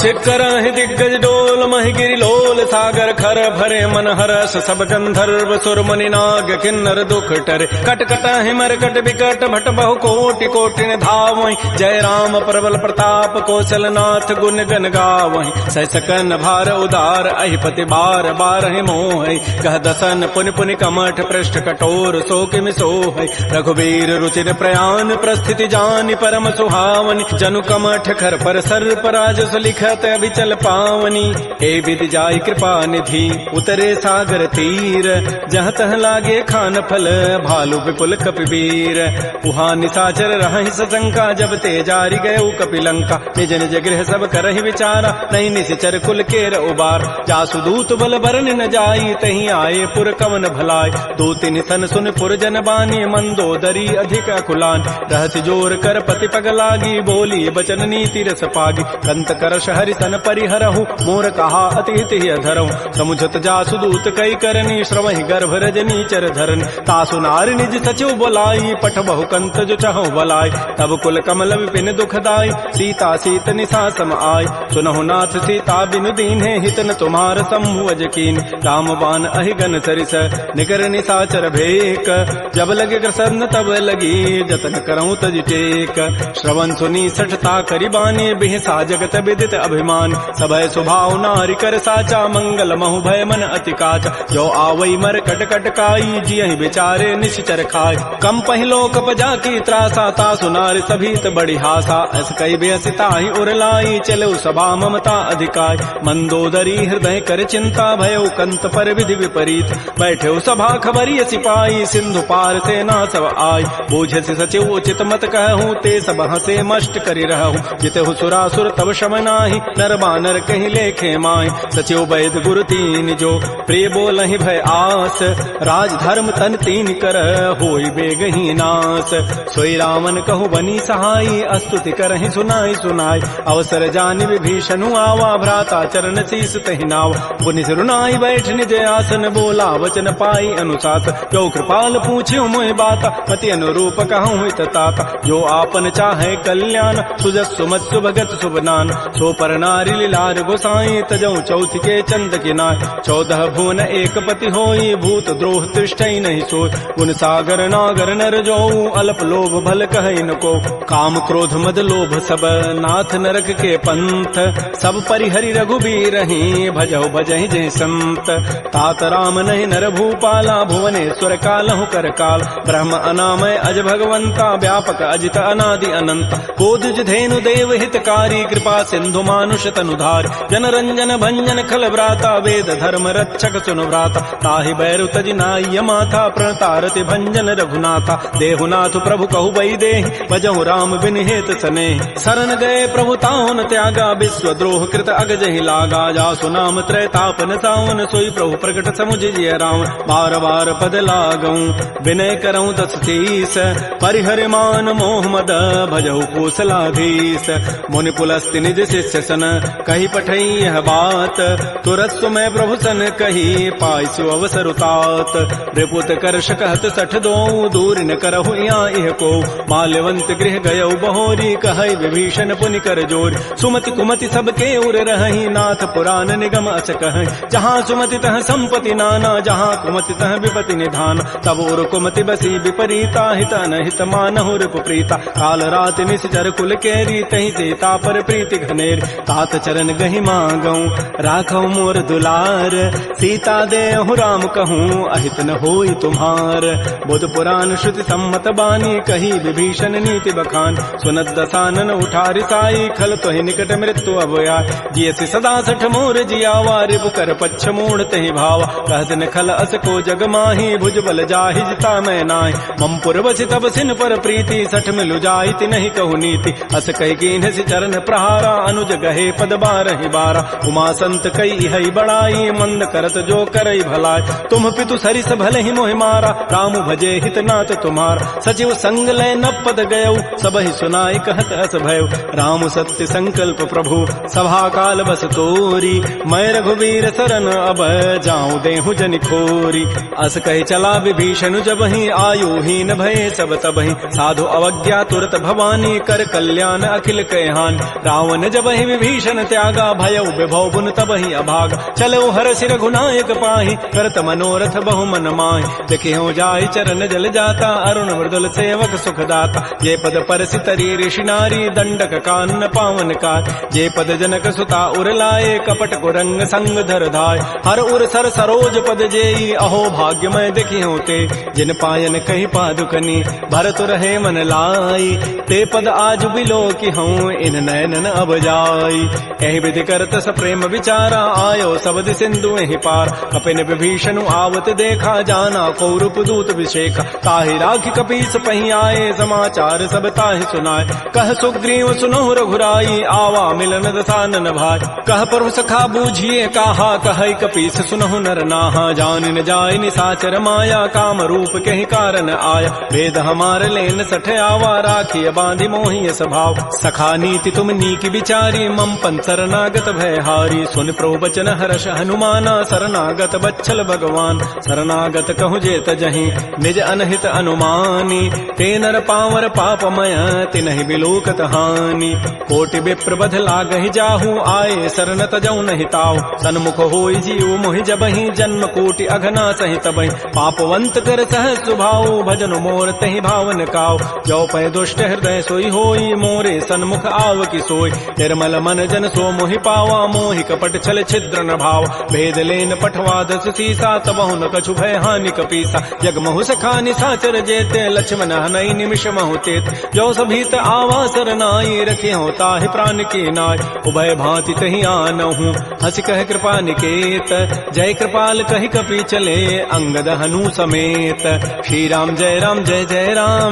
चिक्करहि दिग्गज डोल महि गिरि लोल सागर खर भरे मन हरस सब गंधर्व सुर मुनि नाग किन्नर दुख टरे कट कट हिमर कट विकट भट बहु कोटि कोटि धावहि जय राम प्रबल प्रताप कौशल नाथ गुण गन गावहि सैसकन भार उदार अहिपति बार बार मोहि कह दसन पुनि पुनि कमठ पृष्ठ कठोर सो किमि सोहि रघुवीर रुचिर प्रयान प्रस्थिति जानि परम सुहावनि जनु कमठ खर पर सर्प राजस लिख शत अभिचल पावनी, हे विधि जाय कृपा निधि उतरे सागर तीर, जहाँ तह लागे खान फल भालू विपुल कपिवीर। उहाँ निशाचर रहि सशंका, जब ते जारी गए कपिलंका, निज निज गृह सब करहि विचारा, नहीं निश्चर कुल केर उबार। जासु दूत बल बरन न जाई, तहीं आए पुर कवन भलाय, दो तीन सन सुन पुर जन बानी, मंदोदरी अधिक अकुलान। रहस जोर कर पति पग लागी, बोली बचन नीति रस पागी, कंत करश हरि सन परिहरहु, मोर कहा अतिथि अधरहु। समुझत जासु दूत कई करनी, श्रवहि गर्भ रजनी चर धरनी, तासु नारी निज सचिव बोलाई, पठ बहु कंत जो चहु बलाई। तब कुल कमल विपिन दुखदाई, सीता सीत निशा सम आय। सुनहु नाथ सीता बिनु दीन्हे, हित न तुम्हार संभुवज कीन। राम बाण अहिगन सरिस, निकर निशाचर भेक, जब लगे ग्रसन तब लगी, जतन करऊं तज टेक। श्रवण सुनी सठता करिबानी, बिहसा जगत विदित अभिमान। सबय स्वभाव नारी कर साचा, मंगल महु भय मन अति काचा। जो आवई मर कट कट काई, जियहि बिचारे निश्चर खाय। कम पहिलो कपजा की त्रासा, तासु नारी सभीत बड़ी हासा। अस कई बेसिता ही उरलाई, चलो सभा ममता अधिकाय। मंदोदरी हृदय कर चिंता, भयो कंत पर विधि विपरीत। बैठे सभा खबरी सिपाही, सिंधु पार सेना सब आय। बूझ से सचिव उचित मत कहूँ, ते सब हसे मष्ट करि रहूँ। जितहु सुरासुर तब शम नाही, नर बानर कहीं लेखे माय। सचिव वैद गुरु तीन जो, प्रिय बोलहि भय आस। राज धर्म तन तीन कर, होई बेगहि नास। सोई रावण कहु बनी सहाई, अस्तुति करहि सुनाई सुनाई। अवसर जानि विभीषणु आवा, भ्राता चरण शीस तहि नावा। पुनि सिरुनाई बैठ निज आसन, बोला वचन पाई अनुशास। जो कृपाल पूछ्यो मोहि बाता, मति अनुरूप कहूँ हित ताता। जो आपन चाहे कल्याण, सुजस सुमत सुभगत सुबनान। सो पर नारी लीलार गोसाई, तजऊ चौथ के चंद किनाय। 14 भुवन एक पति होई, भूत द्रोह तिष्ठई नहीं सोय। गुण सागर नागर नर जोऊ, अल्प लोभ भल कहै न को। काम क्रोध मद लोभ सब, नाथ नरक के पंथ। सब परिहरि रघुबीरहि, भजहु भजहि जय संत। तात राम नहीं नर भूपाला, भुवनेश्वर कालहु कर काल। ब्रह्म अनामय अज भगवंता, व्यापक अजित अनादि अनंत। बोधिज धेनु देव हितकारी, कृपा सिंधु मानुष तनुधार। जन रंजन भंजन खल व्राता, वेद धर्म रक्षक सुनु व्राता। ताहि बैरु तजि नाय माथा, प्रणतारति भंजन रघुनाथा। देहुनाथ प्रभु कहु बई देहि, भजहु राम बिन हेत सनेहि। शरण गए प्रभु ताहुन त्यागा, विश्व द्रोह कृत अगजहि लागा। जासु नाम त्रैतापन सावन, सोई प्रभु प्रकट समुझ जिय रावण। बार बार पद लागऊं, विनय करऊं दस तीस। परिहरि मान मोह मद, भजहु कौशलाधीश। मुनि पुलस्ति निज शिष्य सन, कही पठई यह बात। तुरत सुमय प्रभु सन कही, पाइसु अवसर उतात। रिपुत करश कहत सठ दो, दूर न करहु यहाँ इह को। माल्यवंत गृह गयौ बहोरी, कहै विभीषण पुनि कर जोर। सुमति कुमति सबके उर रहहि, नाथ पुराण निगम अस कहै। जहाँ सुमति तह संपति नाना, जहाँ कुमति तह विपति निधान। तब उर कुमति बसी विपरीता, हित अनहित मानहु रिपु प्रीता। काल रात निश्चर कुल केरी, तहि सीता पर प्रीति घनेरी। तात चरण गहि मांगऊं, राखौ मोर दुलार। सीता देहु राम कहूँ, अहित न होई तुम्हार। बुध पुराण श्रुति सम्मत बानी, कही विभीषण नीति बखान। सुनत दसानन उठा रिसाई, खल तोहि निकट मृत्यु अब आय। जियसि सदा सठ मोर जियावा, रिपु कर पच्छ मूढ़ तहि भावा। कहत न खल अस को जग माही, भुज बल जाहि जिता मैं नाहि। मम पुरवसि तब सिन पर प्रीति, सठ मिलु जाइति नहीं कहु नीति। अस कहि कीन्हसि चरण प्रहारा, अनुज गहे पद बारहि बारा। उमा संत कई हई बड़ाई, मंद करत जो करई भलाई। तुम पितु सरिस भले ही मोहि मारा, राम भजे हित नाथ तुम्हारा। सचिव संग लय न पद गयौ, सबहि सुनाई कहत अस भयउ। राम सत्य संकल्प प्रभु, सभा काल बस तोरी। मैं रघुवीर शरण अब, जाऊं देहु जनि खोरी। अस कहि चला विभीषण जबहि, आयु हीन भये सब तबहि। साधु अवज्ञा तुरत भवानी, कर कल्याण अखिल कहान। रावण जबहि विभीषण त्यागा, भयउ विभव गुण तबहि अभागा। चलो हरषि रघुनायक पाहि, करत मनोरथ बहु मन माहि। देखियो जाहि चरण जल जाता, अरुण मृदुल सेवक सुखदाता। जे पद परसि तरी ऋषि नारी, दंडक कानन पावन कार। जे पद जनक सुता उर लाए, कपट कुरंग संग धर धाय। हर उर सर सरोज पद जेई, अहो भाग्यमय देखियो ते। जिन पायन कहि पादुकनी, भरत रहे मन लाई। ते पद आज बिलो की हूँ, इन नयनन अब जाई। आई। एहि विधि करत स प्रेम विचारा आयो सबद सिंधु एहि पार। कपिन विभीषण आवत देखा जाना कौरव दूत विशेखा। ताहि राखी कपीस पही आए समाचार सब ताहि सुनाए। कह सुग्रीव सुनहु रघुराई आवा मिलन दसानन भाई। कह प्रभु सखा बूझिए कहा कहै कपीस सुनहु नर नाहा। जान न जाय निसाचर माया काम रूप कहि कारण आया। वेद हमार लेन सठ आवा राखी बांधि मोहि स्वभाव। सखा नीति तुम नीक विचारी मम पन शरणागत भय हारी। सुन प्रभु बचन हर्ष हनुमाना शरणागत बच्छल भगवान। शरणागत कहु जेत जहीं निज अनहित अनुमानी। ते नर पावर पापमय तिनहि बिलोकत हानि। कोटि विप्र बध लागहि जाहू आए शरण तजौ नहि ताऊ। सन्मुख होई जीव मोहि जबहि जन्म कोटि अघना सहि तबहि। पापवंत कर सहज सुभाऊ भजन मोर तहि भावन काऊ। जो पै दुष्ट हृदय सोई होई मोरे सन्मुख आव की सोई। निर्मल मन जन सो मोहि पावा मोहि कपट छल छिद्र न भाव। भेद लेन पठवा दस सीसा तबहु न कछु भय हानि कपीसा। जग महु सखा निसाचर जेते लक्ष्मण हनई निमिष महु तेत। जो सभीत आवा सरनाई रखे हो ताहि प्राण की नाय। उभय भांति तहि आनहु हसि कह कृपा निकेत। जय कृपाल कहि कपि चले अंगद हनु समेत। श्री राम जय राम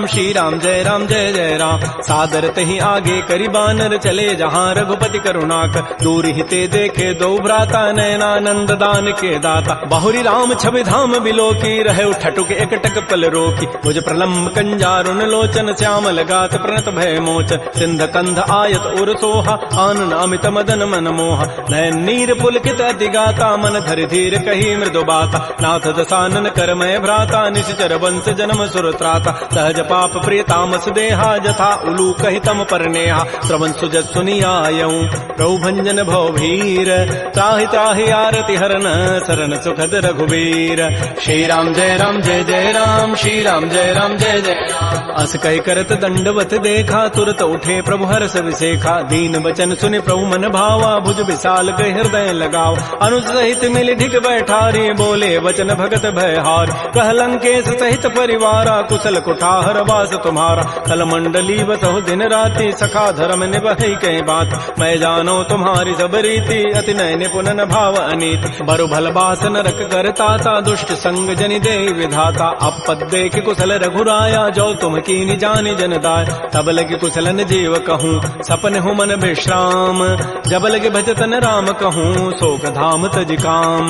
श्री राम जय जय राम। सादर तहि आगे करि बानर चले जहाँ रघुपति करुणाक। दूर हिते देखे दो भ्राता नयनानंद दान के दाता। बहुरी राम छवि धाम बिलोकी रहे ठटुक एकटक पल रोकी। भुज प्रलम्ब कंजारुन लोचन श्यामल गात प्रणत भय मोचन। सिंध कंध आयत उर सोहा आनन अमित मदन मन मोहा। नयन नीर पुलकित अति गाता मन धरि धीर कही मृदु बाता। नाथ दसानन करमय भ्राता निश्चर वंश जन्म सुर त्राता। सहज पाप प्रिय तामस देहा जथा उलू कहि तम पर नेहा। श्रवण सुजस सुनियायऊं प्रभु भंजन भव भीर। त्राहि त्राहि आरति हरन शरण सुखद रघुवीर। श्री राम जय राम श्री राम जय जय राम। अस कहि करत दंडवत देखा तुरत उठे प्रभु हर्ष विशेखा। दीन वचन सुनि प्रभु मन भावा भुज विशाल गए हृदय लगाव। अनुज सहित मिल ढिग बैठारी बोले वचन भगत भयहार। कह लंकेश सहित परिवारा कुशल कुठार वास तुम्हारा। कल मंडली बसहु दिन राति सखा धर्म निभहि कई बात। मैं जानो तुम्हारी सब रीति अति नय निपुण भाव अनीति। बरु भल बास नरक करताता दुष्ट संग जनि दे विधाता। अपद देख कुशल रघुराया जो तुम कीनि जानि जन दाय। तब लगे कुशलन जीव कहूँ सपन हूँ मन विश्राम। जब लगे भजतन राम कहूँ शोक धाम तज काम।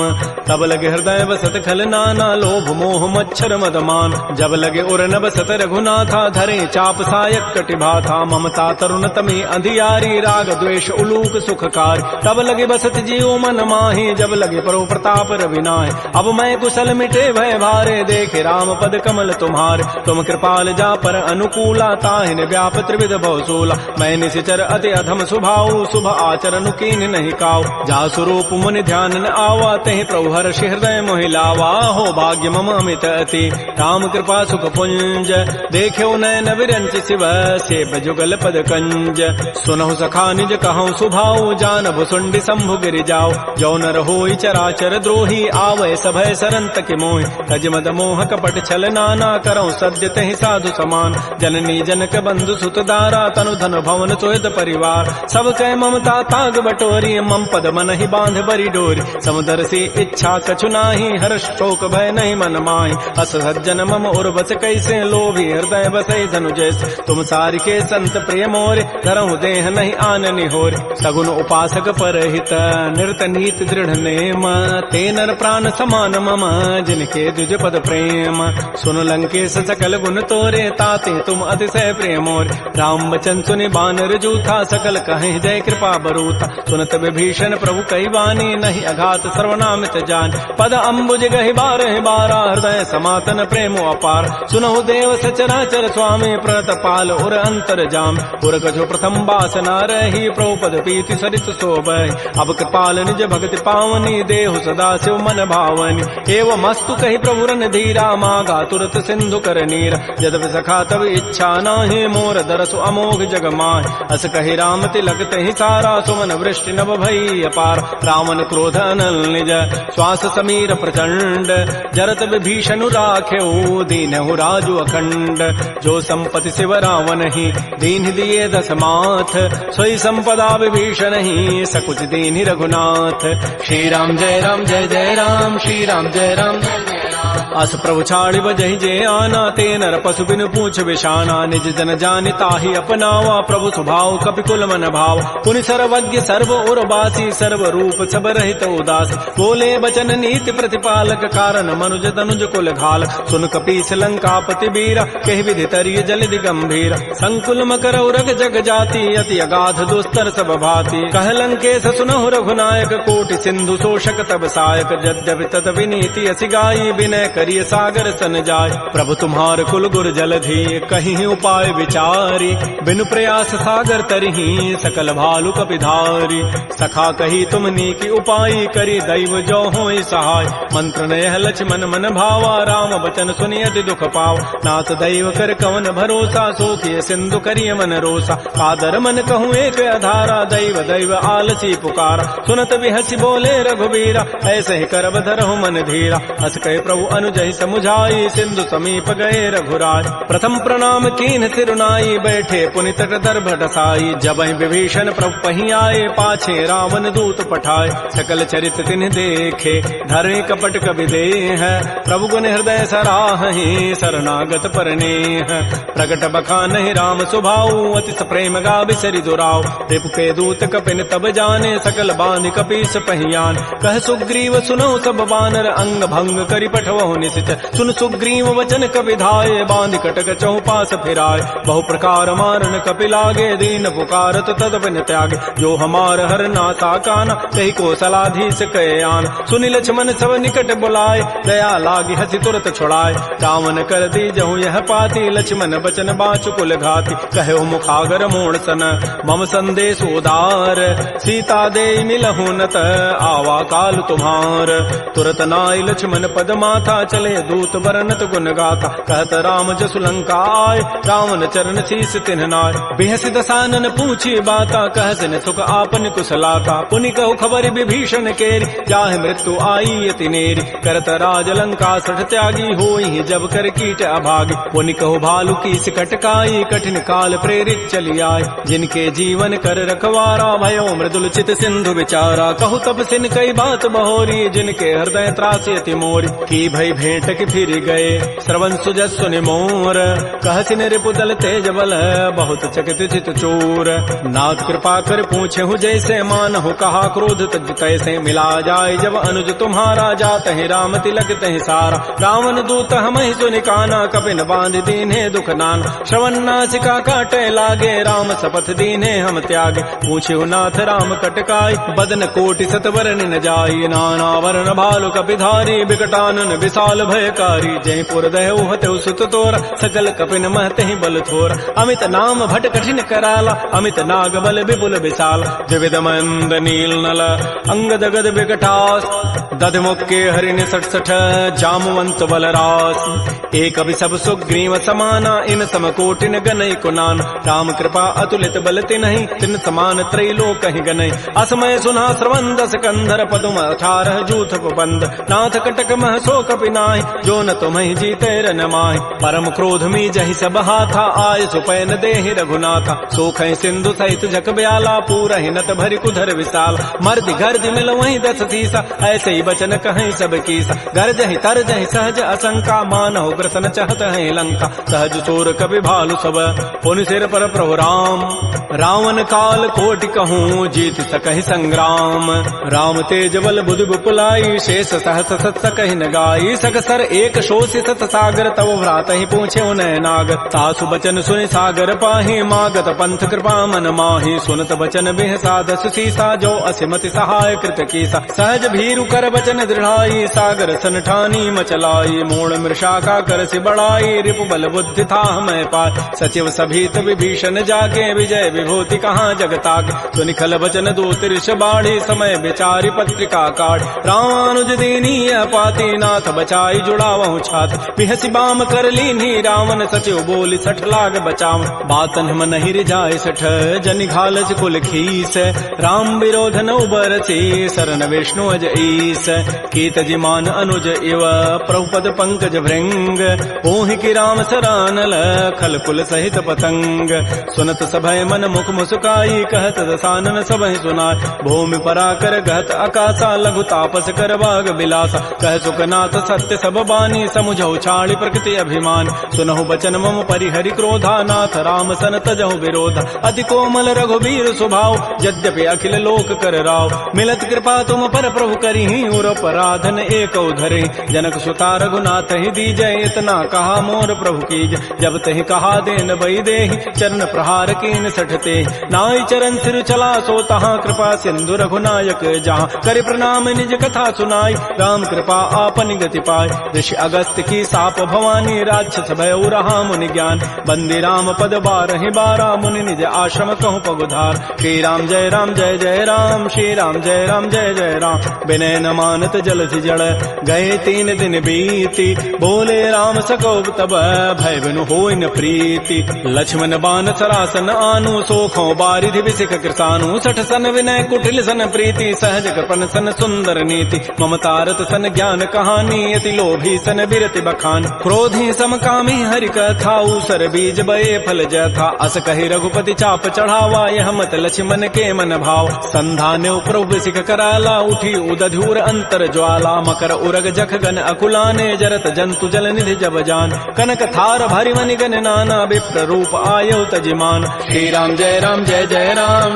तब लगे हृदय बसत खल नाना लोभ मोह मच्छर मदमान। जब लगे उर न बसत रघुनाथा धरे चाप सायक कटिभा था। ममता तरुण तमी अंधियारी राग द्वेष उलूक सुखकार। तब लगे बसत जीव मन माही जब लगे परो प्रताप रविनाय। अब मैं कुशल मिटे भय भारे देखे राम पद कमल तुम्हारे। तुम कृपाल जा पर अनुकूला ताहिन व्याप त्रिविध बहुसूला। मैं निशिचर अति अधम सुभाऊ शुभ आचरण कीन नहीं काऊ। जा स्वरूप मुनि ध्यान न आवा तहि प्रभु हर्ष हृदय मोहि लावा। हो भाग्य मम अमित अति राम कृपा सुख पुंज। देख्यो नयन विरंच शिव सेव जुगल पद कंज। सुनहु सखा निज कहूँ सुभाऊ जान भुसुंडी शंभु गिरि जाओ। जो नर होई चराचर द्रोही आवै सभय सरंत के मोहि। तज मद मोह कपट छल नाना करऊँ सद्य तहि साधु समान। जननी जनक बंधु सुत दारा तनु धन भवन तोयत परिवार। सब कह ममता ताग बटोरी मम पद मन ही बांध बरी डोरी। समुदर से इच्छा कछु नाही हर्ष शोक भय नहीं मन माही। अस सज्जन मम उर बस कैसे लोभी हृदय बसै धनु जैसे। तुम सारि के संत प्रिय मोरे धरहु देह नहीं आननि होरे। सगुन उपासक परहित निरत नीत दृढ़ नेम। ते नर प्राण समान मम जिनके दुज पद प्रेम। सुन लंकेश सकल गुण तोरे ताते तुम अतिशय प्रेम मोरे। राम वचन सुनि बानर जूथा सकल कहे जय कृपा बरूथा। सुनत विभीषण प्रभु कई वाणी नहीं अघात सर्वनामित जान। पद अम्बुज गहि बारह बारा हृदय समातन प्रेम अपार। सुनहु देव सचराचर स्वामी प्रणत पाल उर अंतर जाम। उर कछु प्रथम बासना रही प्रभु पद पीति सरित शोभहि। अब कृपाल निज भक्ति पावनी देहु सदा शिव मन भावनी। एवं मस्तु कहि प्रभु रन धीरा मागा तुरत सिंधु कर नीरा। यद्यपि सखा तब इच्छा नाही मोर दरसु अमोघ जग माय। अस कहि राम तिलक तहि सारा सुमन वृष्टि नभ भई अपार। रावण क्रोध अनल निज श्वास समीर प्रचंड। जरत विभीषण राख्यऊ दीनहु राजु अखंड। जो संपत्ति शिव रावण ही दीन दिए 10 माथ, सोई संपदा विभीषण ही सकुच दीन रघुनाथ।
श्री राम जय राम जय जय राम, श्री राम जय राम जय जय राम।
अस प्रभु छाड़ि बजहि जे आना, ते नर पशु बिनु पूछ विशाना। निज जन जानि ताहि अपनावा, प्रभु स्वभाव कपिकुल मन भाव। पुनि सर्वज्ञ सर्व उर्वासी, सर्व रूप सब रहित उदास। बोले बचन नीति प्रतिपालक, कारण मनुज तनुज कुल घाल। सुन कपीस लंकापति बीरा, कहि विधि तरिय जलधि गंभीर। संकुल मकर उरग जग जाति, अति अगाध दुस्तर सब भाति। कह लंकेश सुनहु रघुनायक, कोटि सिंधु शोषक तब सायक। यद्यपि तत विनीति असि गाई, विनय करिय सागर सन जाय। प्रभु तुम्हार कुल गुर जलधि, कहीं उपाय विचारी। बिनु प्रयास सागर तरही, सकल भालु कपिधारी। सखा कही तुम नीकी उपाय, करी दैव जो होई सहाय। मंत्र नयह लक्ष्मण मन भावा, राम बचन सुनि अति दुख पावा। नाथ दैव कर कवन भरोसा, सोखिय सिंधु करिय मन रोसा। कादर मन कहूँ एक अधारा, दैव दैव आलसी पुकारा। सुनत बिहसी बोले रघुबीरा, ऐसे ही करब धरहु मन धीरा। हस कहे प्रभु अनुजहि समुझाई, सिंधु समीप गए रघुराय। प्रथम प्रणाम कीन सिरुनाई, बैठे पुनि तट दर्भ डसाई। जबहि विभीषण प्रभु पहि आए, पाछे रावण दूत पठाए। सकल चरित तिन्ह देखे, धरे कपट कबि देह। प्रभु गुण हृदय सराहि, शरणागत परनेह। प्रगट बखानहि राम सुभाऊ, अति प्रेम गावि सरि दुराऊ। रिपु के दूत कपिन तब जाने, सकल बांधि कपीस पहियान। कह सुग्रीव सुनौ सब बानर, अंग भंग करि पठवहु निशिच। सुन सुग्रीव वचन कपिधाये, बांधि कटक चौपास फिराय। बहु प्रकार मारन कपि लागे, दीन पुकारत तदपिन त्यागे। जो हमार हर नासा काना, कही कौशलाधीश कहे आन। सुनि लक्ष्मण सब निकट बुलाए, दया लागी हसी तुरत छुड़ाए। रावण कर दी जहु यह पाती, लक्ष्मण बचन बाचु कुल घाती। कहो मुखागर मोड़ सन, मम संदेश उदार। सीता दे मिलहु नत, आवा काल तुम्हार। तुरत नाई लक्ष्मण पद माथा, चले दूत बरनत गुण गाथा। कहत राम जसु लंका आय, रावण चरण शीस तिन्ह नाय। बिहसि दसानन पूछी बाता, कहसिन सुख आपन कुशलाता। पुनि कहु खबर विभीषण केरी, जाहि मृत्यु आई अति नेरी। करत राज लंका सठ त्यागी, होई जब कर कीट अभागी। पुनि कहु भालु कीस कटकाई, कठिन काल प्रेरित चली आय। जिनके जीवन कर रखवारा, भयो मृदुल चित सिंधु विचारा। कहु तब सिन कई बात बहोरी, जिनके हृदय त्रासी अति मोरी। की भई भेंट की फिर गए, श्रवण सुजस सुनि मोर। कहसिन रिपु दल तेज बल, बहुत चकित चित चोर। नाथ कृपा कर पूछे हूँ जैसे, मानहु कहा क्रोध तज कैसे। मिला जाय जब अनुज तुम्हारा, जात है राम तिलक तहि सारा। रावण दूत हमहि सुनि काना, कपिन बांध दीन्हे दुख नाना। श्रवण नासिका काटे लागे, राम शपथ दीन्हे हम त्यागे। पूछे नाथ राम कटकाई, बदन कोटि सतवरन न जाई। नाना वर्ण भालु कपिधारी, विकटानन विशाल भयकारी। जयपुर दहु हतु सुत तोर, सकल कपिन महते बल थोर। अमित नाम भट कठिन कराला, अमित नाग बल विपुल विशाल। द्विविध मंद नील नल, अंगद गद विकटास। दध मुक्के हरिण 66, जामवंत बलरास। एक अभि सब सुग्रीव समाना, इन सम कोटिन गनई कुनान। राम कृपा अतुलित बल तिन्हि, तिन समान त्रैलोक कहि गनई। असमय सुना श्रवण दस कंधर, पदुम 18 जूथ बंद। नाथ कटक मह सो कपि नाहि, जो न तुम्हि जीते रन माहि। परम क्रोध मी जहि सब हाथा, आय सुपैन देहि रघुनाथा। सोखै सिंधु सहित जग ब्याला, पूरहि नत भरि कुधर विशाल। मर्दि गर्दि मिल वहीं 10 सीसा, ऐसे ही बचन कहीं सब कीसा। गर्जहि तरजहि सहज असंका, मानहु ग्रसन चहत है लंका। सहज चोर कपि भालु सब, पुनि सिर पर प्रभु राम। रावण काल कोटि कहूँ, जीत सकहि संग्राम। राम तेज बल बुधि बुपुलाई, शेष सहस सत सकहि न गाई। सकसर एक शोषि सत सागर, तब भ्रात ही पूछे उन्हें नाग। सासु बचन सुनि सागर पाहि, मागत पंथ कृपा मन माहि। सुनत बचन बिहसा 10 सीसा, जो असिमति सहाय कृत कीसा। सहज भीरु कर बचन दृढ़ाई, सागर सन ठानी मचलाई। मूढ़ मृषा का कर सि बढ़ाई, रिपु बल बुद्धि था मैं पाय। सचिव सभीत विभीषण जाके, विजय विभूति कहाँ जगतागे। सुनि खल बचन दूत ऋष बाढ़ी, समय विचारी पत्रिका काढ़। रामानुज दीनी पाती, नाथ बचन बचाई जुड़ावहु छात पिहसी बाम कर लीन्ही रावण सचिव बोली सठ लाग बचाव बातन हम नहीं रिजाए सठ जनि घालस कुल खीस राम विरोध न उबरसी शरण विष्णु अज ईस कीत जिमान अनुज इव प्रभुपद पंकज भृंग ओहि की राम सरानल खल कुल सहित पतंग सुनत सभय मन मुख मुस्काई कहत दसानन सबहि सुनाय भूमि पराकर गहत आकाशा लघु तापस कर बाग बिलासा कह सुखनाथ सत्य सब बानी समुझौ छाड़ी प्रकृति अभिमान सुनहु बचन मम परिहरि क्रोधा नाथ राम सन तजहु विरोधा अति कोमल रघुबीर स्वभाव यद्यपि अखिल लोक कर राव मिलत कृपा तुम पर प्रभु करिहि उर पराधन एक धरे जनक सुता रघुनाथ ही दीजय इतना कहा मोर प्रभु कीज जब तहि कहा देन बई देहि चरण प्रहार कीन सठते नाई चरण सिर चला सो तहाँ कृपा सिंधु रघुनायक जहाँ कर प्रणाम निज कथा सुनाई राम कृपा आपन गति पाय ऋषि अगस्त की साप भवानी राक्षस भय रहा मुनि ज्ञान बंदी राम पद बारहि बारा मुनि निज आश्रम कहूँ पगुधार श्री राम जय राम श्री राम जय जय राम विनय न मानत जलधि जड़ गए 3 दिन बीती बोले राम सको तब भय बिनु होय न प्रीति लक्ष्मण बान सरासन आनु सोखों बारिधि विसिख कृसानु सठ सन विनय कुटिल सन प्रीति सहज कृपन सन सुंदर नीति ममतारत सन ज्ञान कहानी अति लोभी सन बिरति बखान क्रोधी समकामी हरि कथा उसर बीज बये फल जथा अस कहि रघुपति चाप चढ़ावा यह मत लक्ष्मण के मन भाव संधान्यो प्रभु सिख कराला उठी उदधूर अंतर ज्वाला मकर उरग जख गन अकुलाने जरत जंतु जल निधि जब जान कनक थार भरि मनि गन नाना विप्र रूप आयो तजिमान श्री राम जय राम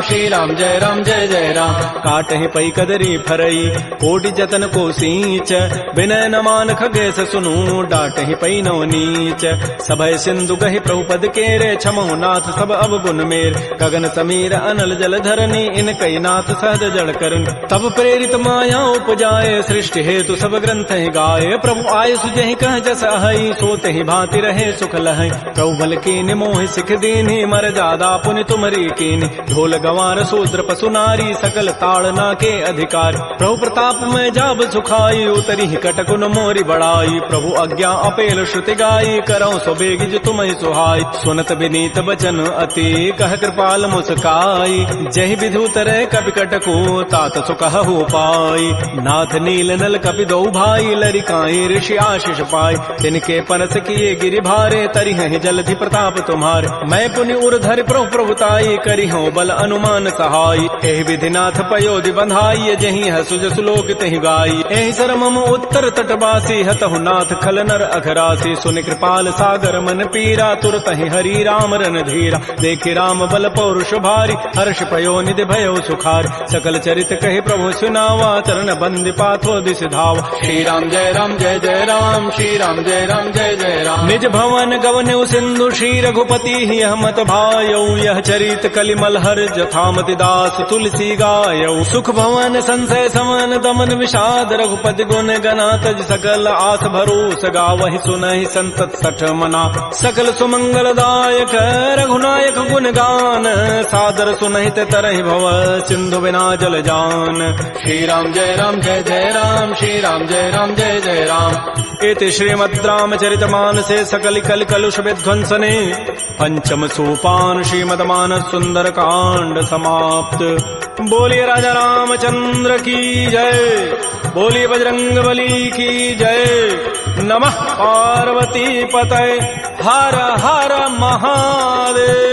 श्री राम जय जय राम काटहि पै कदरी फरई कोटि जतन को सींच विनय न मान खगेश सुनु डाटहि पै नौ नीच सभय सिंधु कहि प्रभुपद केरे क्षमो नाथ सब अब गुण मेर गगन समीर अनल जल धरनी इन कई नाथ सहज जड़ करन तब प्रेरित माया उपजाए सृष्टि हेतु सब ग्रंथ ही गाये प्रभु आय सुजहि कह जस अहै सोते ही भांति रहे सुख लहै प्रभु बल कीन मोहि सिख दीन्हि मर जादा पुनि तुमरी कीन ढोल गवार शूद्र पशु नारी सकल ताड़ना के अधिकार प्रभु प्रताप में जाब सुखाई उतरी ही कटकुन मोरी बड़ाई प्रभु आज्ञा अपेल श्रुति गाई करौ सो बेगिज तुम्हि सुहाई सुनत विनीत बचन अति कह कृपाल मुस्काई जहि विधु तरह कपि कटको तात सुकह हो पाई नाथ नील नल कपि दो भाई लरिकाई ऋषि आशीष पाई तिनके परस किए गिरि भारे तरिहि जलधि प्रताप तुम्हारे मैं पुनि उर्धर प्रभु प्रभुताई करि हो बल अनुमान सहाई एहि विधि नाथ पयोधि बंधाई जहि हसु जसु लोक तहि गाई एहि सर मम उत्तर तटवासी हतहु नाथ खल नर अघरासी सुनि कृपाल सागर मन पीरा तुरत ही हरि राम रन धीरा देखि राम बल पौरुष भारी हर्ष पयो निधि भयो सुखार सकल चरित कहे प्रभु सुनावा चरण बंद पाथो दिस धाव श्री राम जय राम श्री राम जय जय राम निज भवन गवनु सिंधु श्री रघुपति ही हमत भायौ यह चरित कलिमल हर जथामति दास तुलसी गायौ सुख भवन संशय समन दमन विषाद रघुपति गुण गना तज सकल आस भरोस गावहि सुनहि संतत सठ मना सकल सुमंगल दायक रघुनायक गुण गान सादर सुनहित तरहि भव सिंधु बिना जल जान श्री राम जय राम श्री राम जय जय राम इति श्रीमद् रामचरित मानसे सकल कल कलुष विध्वंसने पंचम सोपान श्रीमद् मानस सुंदर कांड समाप्त। बोलिए राजा रामचंद्र की जय, बोलिए बजरंग बली की जय। नमः पार्वती पतये हर हर महादेव।